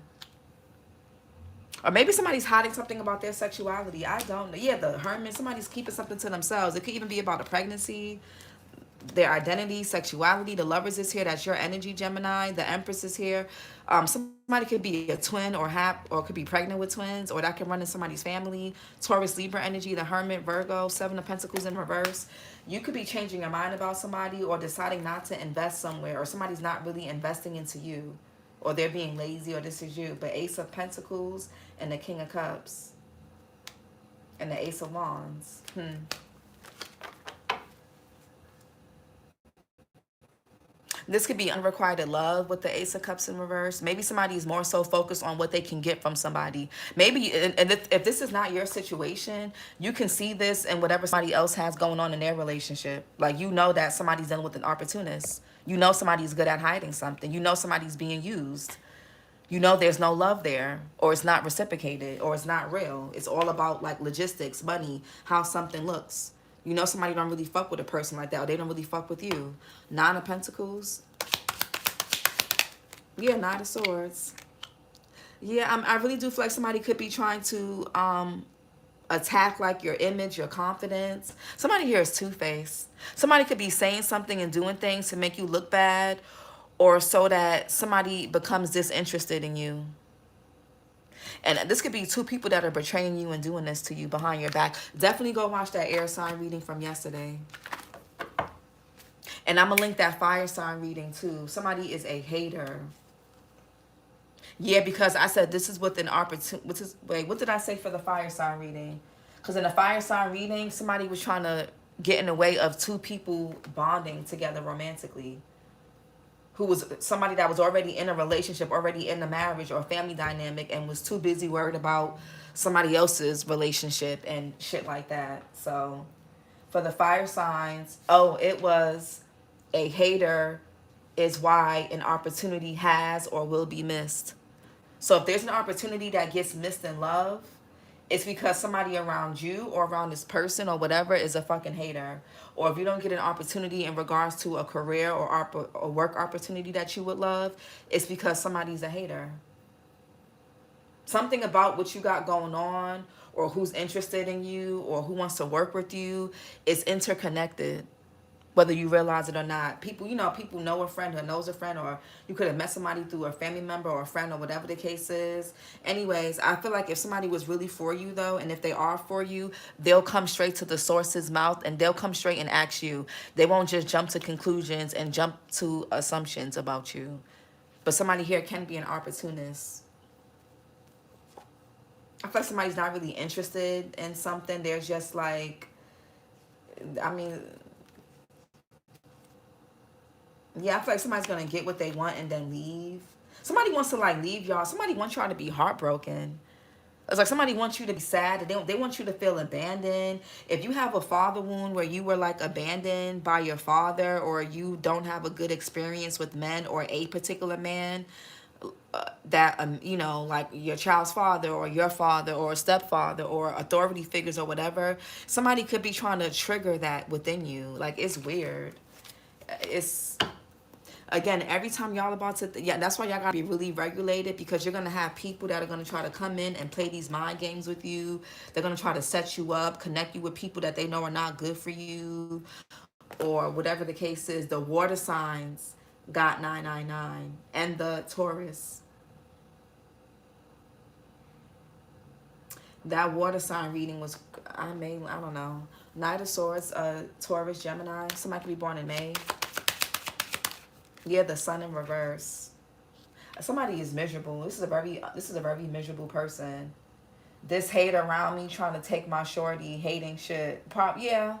S1: Or maybe somebody's hiding something about their sexuality. I don't know. Yeah, the Hermit. Somebody's keeping something to themselves. It could even be about a pregnancy, their identity, sexuality. The Lovers is here. That's your energy, Gemini. The Empress is here. Somebody could be a twin or could be pregnant with twins, or that can run in somebody's family. Taurus, Libra energy. The Hermit, Virgo, Seven of Pentacles in reverse. You could be changing your mind about somebody, or deciding not to invest somewhere, or somebody's not really investing into you, or they're being lazy, or this is you. But Ace of Pentacles and the King of Cups and the Ace of Wands. This could be unrequited love with the Ace of Cups in reverse. Maybe somebody is more so focused on what they can get from somebody. Maybe, and if this is not your situation, you can see this in whatever somebody else has going on in their relationship. Like, you know that somebody's dealing with an opportunist. You know somebody's good at hiding something. You know somebody's being used. You know there's no love there, or it's not reciprocated, or it's not real. It's all about like logistics, money, how something looks. You know somebody don't really fuck with a person like that, or they don't really fuck with you. Nine of Pentacles. Yeah, Knight of Swords. Yeah, I really do feel like somebody could be trying to attack like your image, your confidence. Somebody here is two-faced. Somebody could be saying something and doing things to make you look bad, or so that somebody becomes disinterested in you. And this could be two people that are betraying you and doing this to you behind your back. Definitely go watch that air sign reading from yesterday. And I'm going to link that fire sign reading too. Somebody is a hater. Yeah, because I said this is with an opportunity. Wait, what did I say for the fire sign reading? Because in the fire sign reading, somebody was trying to get in the way of two people bonding together romantically. Who was somebody that was already in a relationship, already in a marriage or a family dynamic, and was too busy worried about somebody else's relationship and shit like that. So for the fire signs, oh, it was a hater is why an opportunity has or will be missed. So if there's an opportunity that gets missed in love, it's because somebody around you or around this person or whatever is a fucking hater. Or if you don't get an opportunity in regards to a career or a work opportunity that you would love, it's because somebody's a hater. Something about what you got going on, or who's interested in you, or who wants to work with you is interconnected. Whether you realize it or not. People, you know, people know a friend who knows a friend, or you could have met somebody through a family member or a friend or whatever the case is. Anyways, I feel like if somebody was really for you though, and if they are for you, they'll come straight to the source's mouth and they'll come straight and ask you. They won't just jump to conclusions and jump to assumptions about you. But somebody here can be an opportunist. I feel like somebody's not really interested in something. They're just like, I mean, yeah, I feel like somebody's going to get what they want and then leave. Somebody wants to like leave y'all. Somebody wants y'all to be heartbroken. It's like somebody wants you to be sad. They want you to feel abandoned. If you have a father wound where you were like abandoned by your father, or you don't have a good experience with men or a particular man, that, you know, like your child's father or your father or stepfather or authority figures or whatever, somebody could be trying to trigger that within you. Like, it's weird. It's... Again, every time y'all about to, yeah, that's why y'all gotta be really regulated, because you're gonna have people that are gonna try to come in and play these mind games with you. They're gonna try to set you up, connect you with people that they know are not good for you, or whatever the case is. The water signs got 999, and the Taurus. That water sign reading was, I don't know. Knight of Swords, Taurus, Gemini. Somebody could be born in May. Yeah, the sun in reverse. Somebody is miserable. This is a very miserable person. This hate around me, trying to take my shorty, hating shit. Yeah.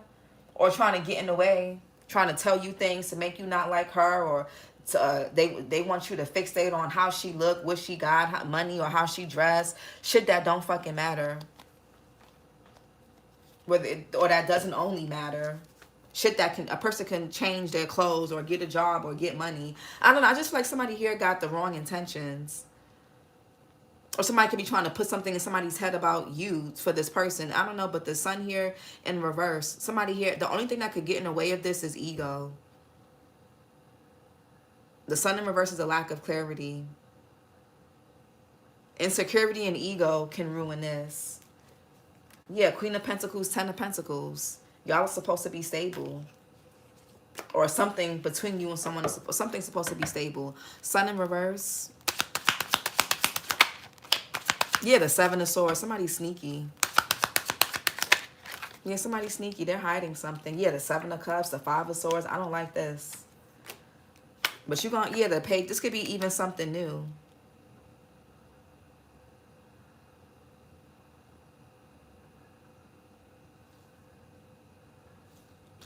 S1: Or trying to get in the way, trying to tell you things to make you not like her, or to, they want you to fixate on how she look, what she got, money, or how she dressed. Shit that don't fucking matter. Or that doesn't only matter. Shit that a person can change their clothes or get a job or get money. I don't know. I just feel like somebody here got the wrong intentions. Or somebody could be trying to put something in somebody's head about you for this person. I don't know, but the sun here in reverse. Somebody here, the only thing that could get in the way of this is ego. The sun in reverse is a lack of clarity. Insecurity and ego can ruin this. Yeah, Queen of Pentacles, Ten of Pentacles. Y'all are supposed to be stable. Or something between you and someone, something's supposed to be stable. Sun in reverse. Yeah, the Seven of Swords. Somebody's sneaky. Yeah, somebody's sneaky. They're hiding something. Yeah, the Seven of Cups, the Five of Swords. I don't like this. But you're going to, yeah, the Page. This could be even something new.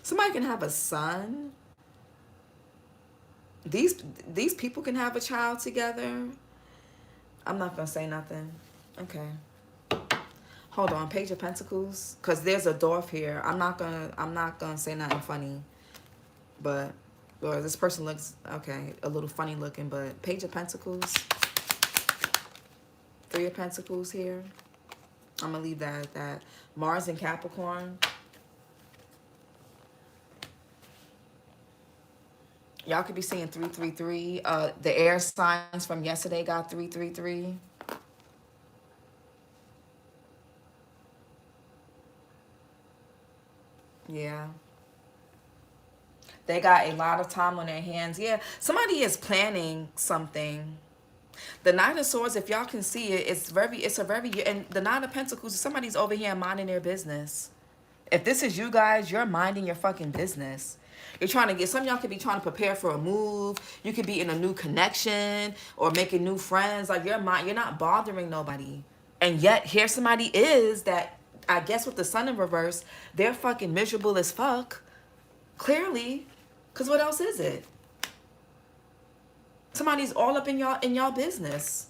S1: Somebody can have a son. These these people can have a child together. I'm not gonna say nothing. Okay. Hold on, Page of Pentacles, because there's a dwarf here. I'm not gonna say nothing funny, but or this person looks okay, a little funny looking, but Page of Pentacles, Three of Pentacles here. I'm gonna leave that at that. Mars and Capricorn. Y'all could be seeing 333. The air signs from yesterday got 333. Yeah. They got a lot of time on their hands. Yeah, somebody is planning something. The Nine of Swords, if y'all can see it, and the Nine of Pentacles, somebody's over here minding their business. If this is you guys, you're minding your fucking business. You're trying to get, some of y'all could be trying to prepare for a move. You could be in a new connection or making new friends. Like you're not bothering nobody. And yet here somebody is that, I guess with the sun in reverse, they're fucking miserable as fuck. Clearly. Because what else is it? Somebody's all up in y'all business.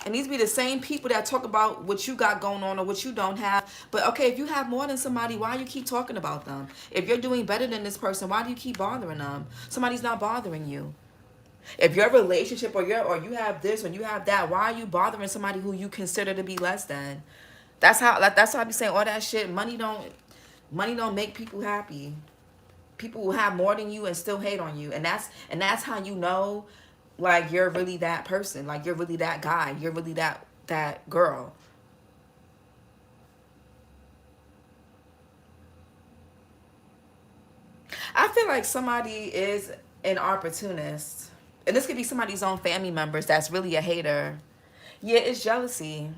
S1: And these be the same people that talk about what you got going on or what you don't have. But okay, if you have more than somebody, why do you keep talking about them? If you're doing better than this person, why do you keep bothering them? Somebody's not bothering you. If your relationship or you have this or you have that, why are you bothering somebody who you consider to be less than? That's why I be saying all that shit. Money don't make people happy. People will have more than you and still hate on you. And that's how you know, like, you're really that person. Like, you're really that guy. You're really that girl. I feel like somebody is an opportunist. And this could be somebody's own family members that's really a hater. Yeah, it's jealousy.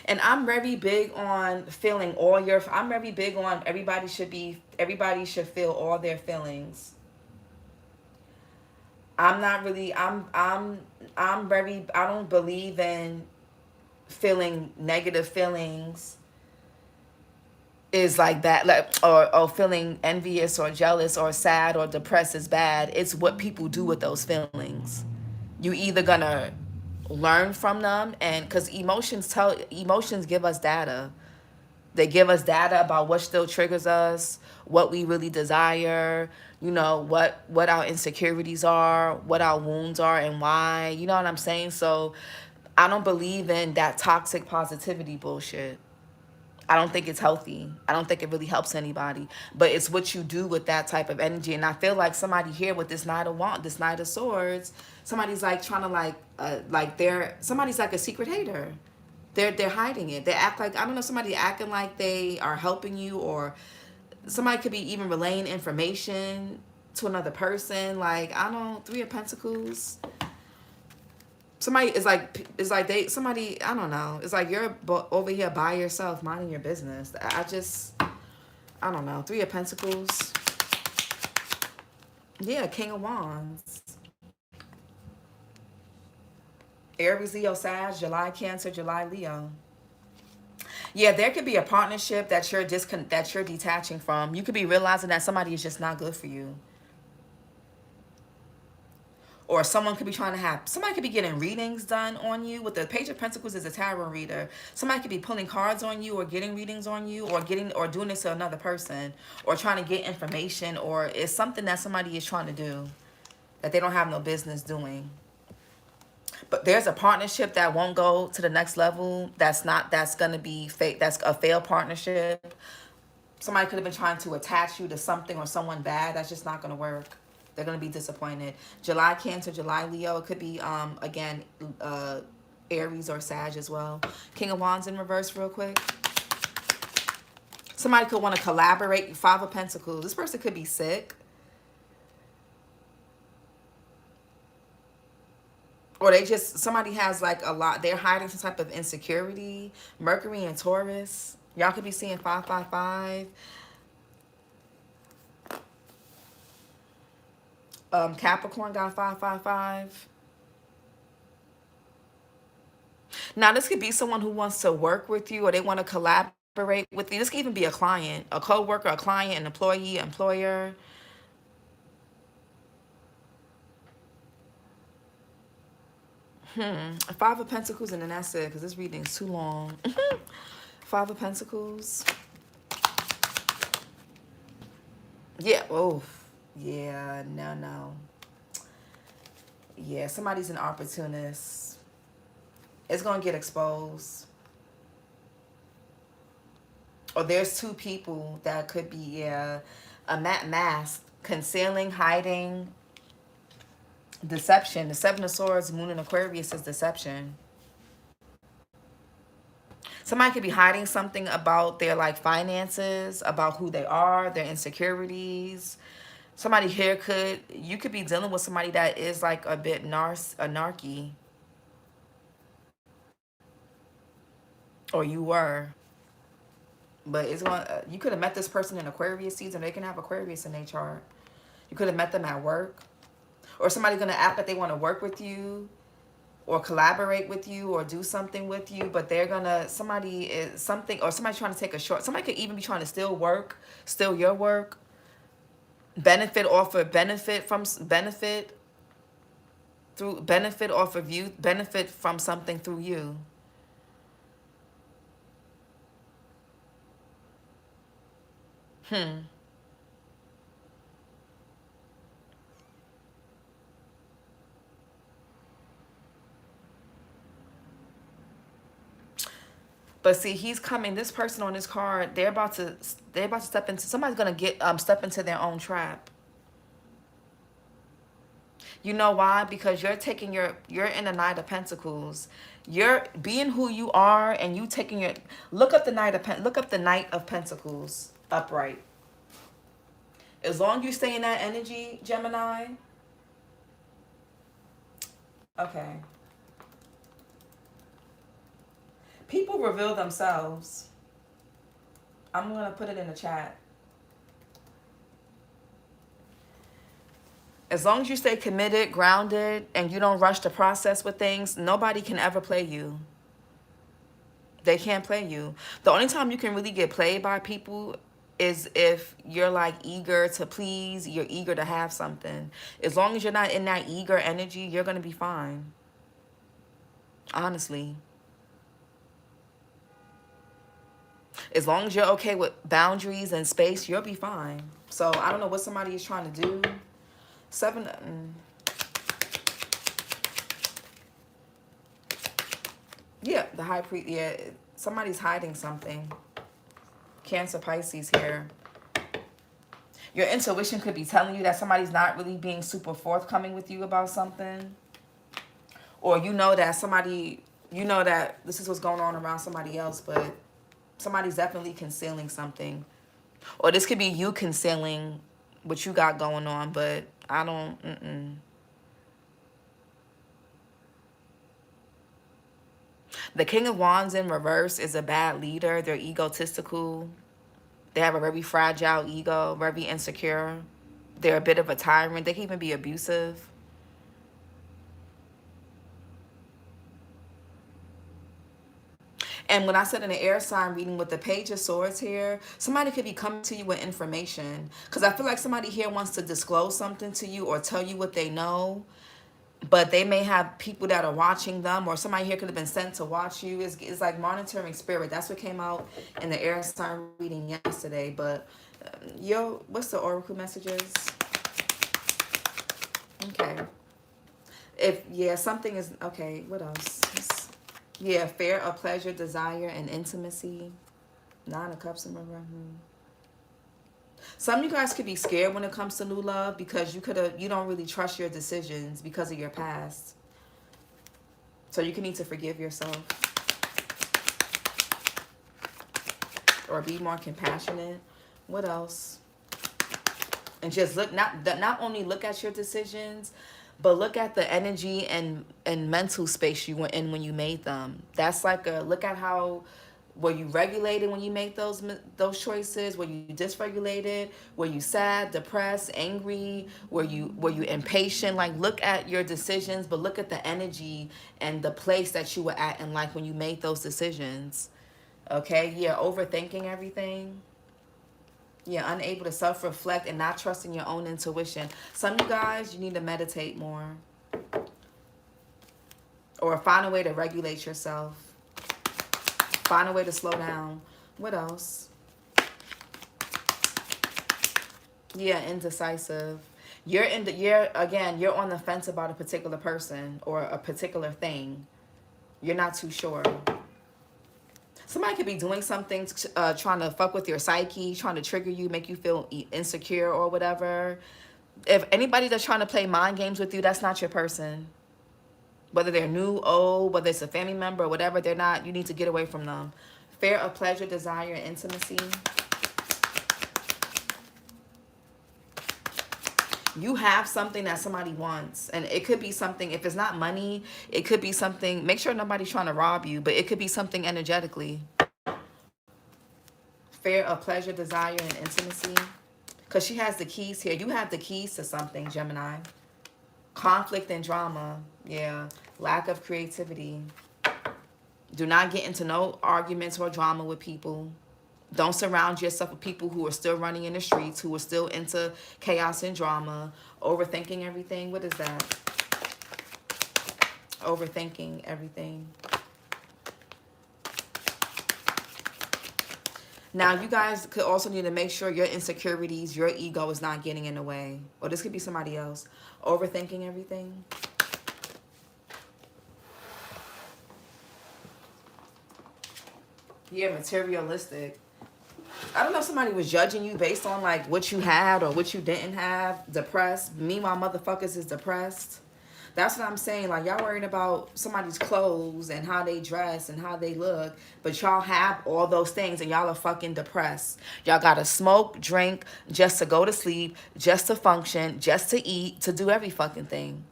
S1: And I'm very big on feeling I'm very big on everybody should feel all their feelings. I'm not really, I don't believe in feeling negative feelings is like that, like, or feeling envious or jealous or sad or depressed is bad. It's what people do with those feelings. You either gonna learn from them, and because emotions give us data. They give us data about what still triggers us, what we really desire, what our insecurities are, what our wounds are, and why. You know what I'm saying? So I don't believe in that toxic positivity bullshit. I don't think it's healthy. I don't think it really helps anybody. But it's what you do with that type of energy. And I feel like somebody here with this Knight of Swords, somebody's like trying to somebody's like a secret hater. They're hiding it. They act like, I don't know, somebody acting like they are helping you, or somebody could be even relaying information to another person. Like, I don't, Three of Pentacles. Somebody is like, I don't know. It's like you're over here by yourself, minding your business. I don't know. Three of Pentacles. Yeah, King of Wands. Aries, Leo, Sag, July, Cancer, July, Leo. Yeah, there could be a partnership that you're detaching from. You could be realizing that somebody is just not good for you. Or somebody could be getting readings done on you. With the Page of Pentacles is a tarot reader. Somebody could be pulling cards on you or getting readings on you, or doing this to another person, or trying to get information, or it's something that somebody is trying to do that they don't have no business doing. But there's a partnership that won't go to the next level. That's going to be fake. That's a failed partnership. Somebody could have been trying to attach you to something or someone bad. That's just not going to work. They're going to be disappointed. July, Cancer, July, Leo. It could be, again, Aries or Sag as well. King of Wands in reverse real quick. Somebody could want to collaborate. Five of Pentacles. This person could be sick. Or somebody has like a lot. They're hiding some type of insecurity. Mercury and Taurus. Y'all could be seeing 555. Capricorn got 555. Now, this could be someone who wants to work with you, or they want to collaborate with you. This could even be a client, a co-worker, a client, an employee, employer. Five of Pentacles, and then that's it, because this reading is too long. Five of Pentacles. Yeah. Oh, yeah. No. Yeah, somebody's an opportunist. It's going to get exposed. Or there's two people that could be, yeah, a mask, concealing, hiding, deception. The Seven of Swords, Moon in Aquarius is deception. Somebody could be hiding something about their like finances, about who they are, their insecurities. Somebody here you could be dealing with somebody that is like a bit narky. Or you were. But it's going you could have met this person in Aquarius season. They can have Aquarius in their chart. You could have met them at work. Or somebody's going to act like they want to work with you or collaborate with you or do something with you, but they're going to, somebody trying to take a short, somebody could even be trying to steal your work, benefit off of you, benefit from something through you. But see, he's coming. This person on this card, they're about to step into. Somebody's gonna step into their own trap. You know why? Because you're in the Knight of Pentacles. You're being who you are, and you taking your look up the Knight of Pentacles upright. As long as you stay in that energy, Gemini. Okay. People reveal themselves. I'm going to put it in the chat. As long as you stay committed, grounded, and you don't rush the process with things, nobody can ever play you. They can't play you. The only time you can really get played by people is if you're like eager to please, you're eager to have something. As long as you're not in that eager energy, you're going to be fine. Honestly. As long as you're okay with boundaries and space, you'll be fine. So I don't know what somebody is trying to do. Yeah, the High Priest. Yeah, somebody's hiding something. Cancer, Pisces here. Your intuition could be telling you that somebody's not really being super forthcoming with you about something. Or you know that this is what's going on around somebody else, but somebody's definitely concealing something. Or this could be you concealing what you got going on, but I don't, The King of Wands in reverse is a bad leader. They're egotistical. They have a very fragile ego, very insecure. They're a bit of a tyrant. They can even be abusive. And when I said in the air sign reading with the Page of Swords here, somebody could be coming to you with information. Because I feel like somebody here wants to disclose something to you or tell you what they know. But they may have people that are watching them, or somebody here could have been sent to watch you. It's like monitoring spirit. That's what came out in the air sign reading yesterday. But, what's the oracle messages? Okay. Something is, okay, what else? Yeah, fear of pleasure, desire, and intimacy. Nine of Cups in reverse. Some of you guys could be scared when it comes to new love because you don't really trust your decisions because of your past. So you can need to forgive yourself. Or be more compassionate. What else? And just look, not only look at your decisions, but look at the energy and mental space you were in when you made them. That's like look at how. Were you regulated when you make those choices? Were you dysregulated? Were you sad, depressed, angry? Were you impatient? Like, look at your decisions, but look at the energy and the place that you were at in life when you made those decisions. Okay? Yeah, overthinking everything. Yeah, unable to self-reflect and not trusting your own intuition. Some of you guys, you need to meditate more. Or find a way to regulate yourself. Find a way to slow down. What else? Yeah, indecisive. You're you're on the fence about a particular person or a particular thing. You're not too sure. Somebody could be doing something, trying to fuck with your psyche, trying to trigger you, make you feel insecure or whatever. If anybody that's trying to play mind games with you, that's not your person. Whether they're new, old, whether it's a family member or whatever, they're not. You need to get away from them. Fear of pleasure, desire, and intimacy. You have something that somebody wants, and it could be something. If it's not money, it could be something. Make sure nobody's trying to rob you, but it could be something energetically. Fear of pleasure, desire, and intimacy. Because she has the keys here. You have the keys to something, Gemini. Conflict and drama. Yeah. Lack of creativity. Do not get into no arguments or drama with people. Don't surround yourself with people who are still running in the streets, who are still into chaos and drama, overthinking everything. What is that? Overthinking everything. Now, you guys could also need to make sure your insecurities, your ego is not getting in the way. Or this could be somebody else. Overthinking everything. Yeah, materialistic. I don't know if somebody was judging you based on like what you had or what you didn't have. Depressed. Meanwhile, motherfuckers is depressed. That's what I'm saying. Like, y'all worried about somebody's clothes and how they dress and how they look. But y'all have all those things and y'all are fucking depressed. Y'all gotta smoke, drink, just to go to sleep, just to function, just to eat, to do every fucking thing.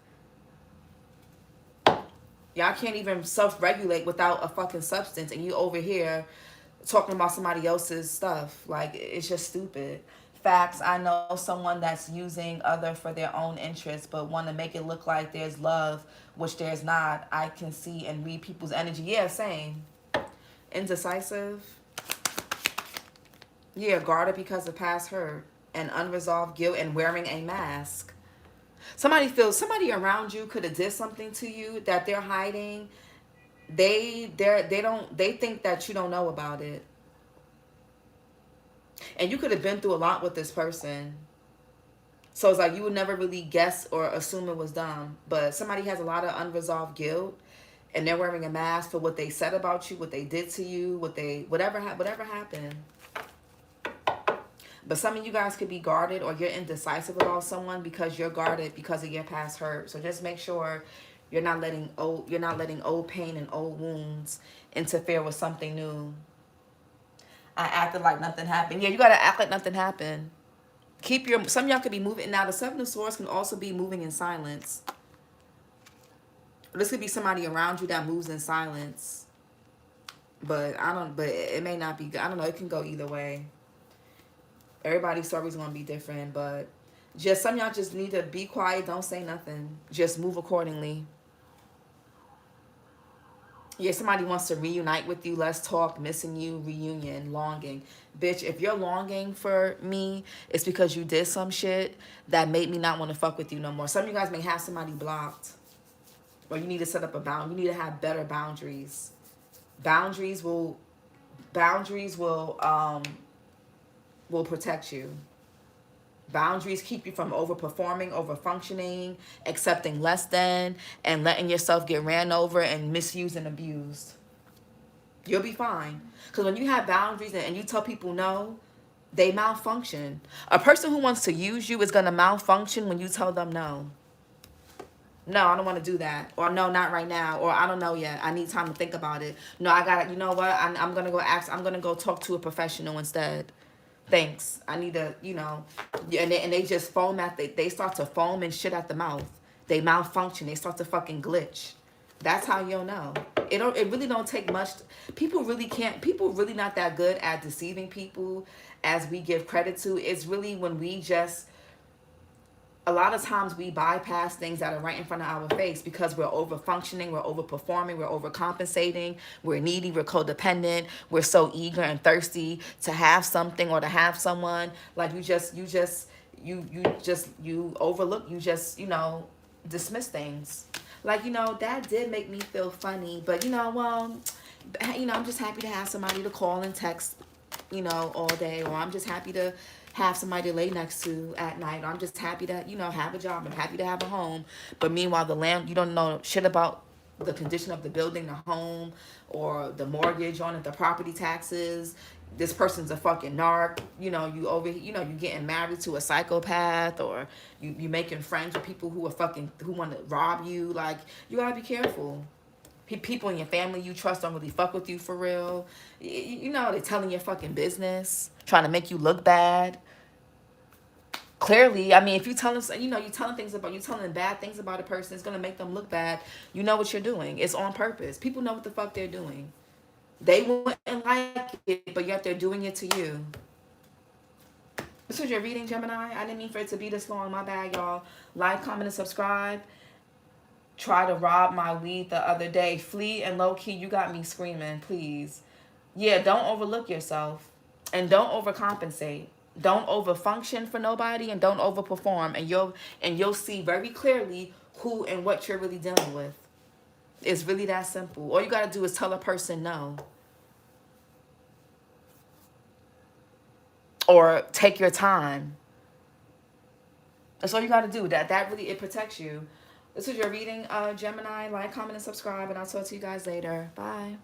S1: Y'all can't even self-regulate without a fucking substance. And you over here talking about somebody else's stuff. Like, it's just stupid. Facts. I know someone that's using other for their own interest, but want to make it look like there's love, which there's not. I can see and read people's energy. Yeah, same. Indecisive. Yeah, guarded because of past hurt and unresolved guilt and wearing a mask. Somebody around you could have did something to you that they're hiding. They think that you don't know about it. And you could have been through a lot with this person. So it's like you would never really guess or assume it was them. But somebody has a lot of unresolved guilt. And they're wearing a mask for what they said about you, what they did to you, whatever happened. But some of you guys could be guarded or you're indecisive about someone because you're guarded because of your past hurt. So just make sure you're not letting old pain and old wounds interfere with something new. I acted like nothing happened. Yeah, you gotta act like nothing happened. Some of y'all could be moving. Now the Seven of Swords can also be moving in silence. This could be somebody around you that moves in silence. But it may not be good. I don't know, it can go either way. Everybody's story's gonna be different, but just some of y'all just need to be quiet, don't say nothing. Just move accordingly. Yeah, somebody wants to reunite with you. Let's talk. Missing you. Reunion. Longing. Bitch, if you're longing for me, it's because you did some shit that made me not want to fuck with you no more. Some of you guys may have somebody blocked. Or you need to set up a boundary. You need to have better boundaries. Boundaries will protect you. Boundaries keep you from overperforming, overfunctioning, accepting less than, and letting yourself get ran over and misused and abused. You'll be fine. Because when you have boundaries and you tell people no, they malfunction. A person who wants to use you is going to malfunction when you tell them no. No, I don't want to do that. Or no, not right now. Or I don't know yet. I need time to think about it. No, I got it. You know what? I'm going to go talk to a professional instead. Thanks. I need to, and they just foam they start to foam and shit at the mouth. They malfunction. They start to fucking glitch. That's how you'll know. It really don't take much. People really not that good at deceiving people as we give credit to. It's really when a lot of times we bypass things that are right in front of our face because we're over-functioning, we're over-performing, we're overcompensating, we're needy, we're codependent, we're so eager and thirsty to have something or to have someone. Like you overlook, dismiss things. Like, that did make me feel funny. But, well, I'm just happy to have somebody to call and text, all day. Or I'm just happy to have somebody to lay next to at night. Or I'm just happy to, have a job. I'm happy to have a home. But meanwhile, you don't know shit about the condition of the building, the home, or the mortgage on it, the property taxes. This person's a fucking narc. You getting married to a psychopath, or you making friends with people who want to rob you. Like, you gotta be careful. People in your family you trust don't really fuck with you for real. They're telling your fucking business, trying to make you look bad. Clearly, I mean, if you telling you telling bad things about a person, it's gonna make them look bad. You know what you're doing. It's on purpose. People know what the fuck they're doing. They wouldn't like it, but yet they're doing it to you. This was your reading, Gemini. I didn't mean for it to be this long. My bad, y'all. Like, comment, and subscribe. Try to rob my weed the other day. Flee and low key, you got me screaming, please. Yeah, don't overlook yourself. And don't overcompensate. Don't overfunction for nobody, and don't overperform. And you'll see very clearly who and what you're really dealing with. It's really that simple. All you gotta do is tell a person no. Or take your time. That's all you gotta do. That really, it protects you. This is your reading, Gemini. Like, comment, and subscribe, and I'll talk to you guys later. Bye.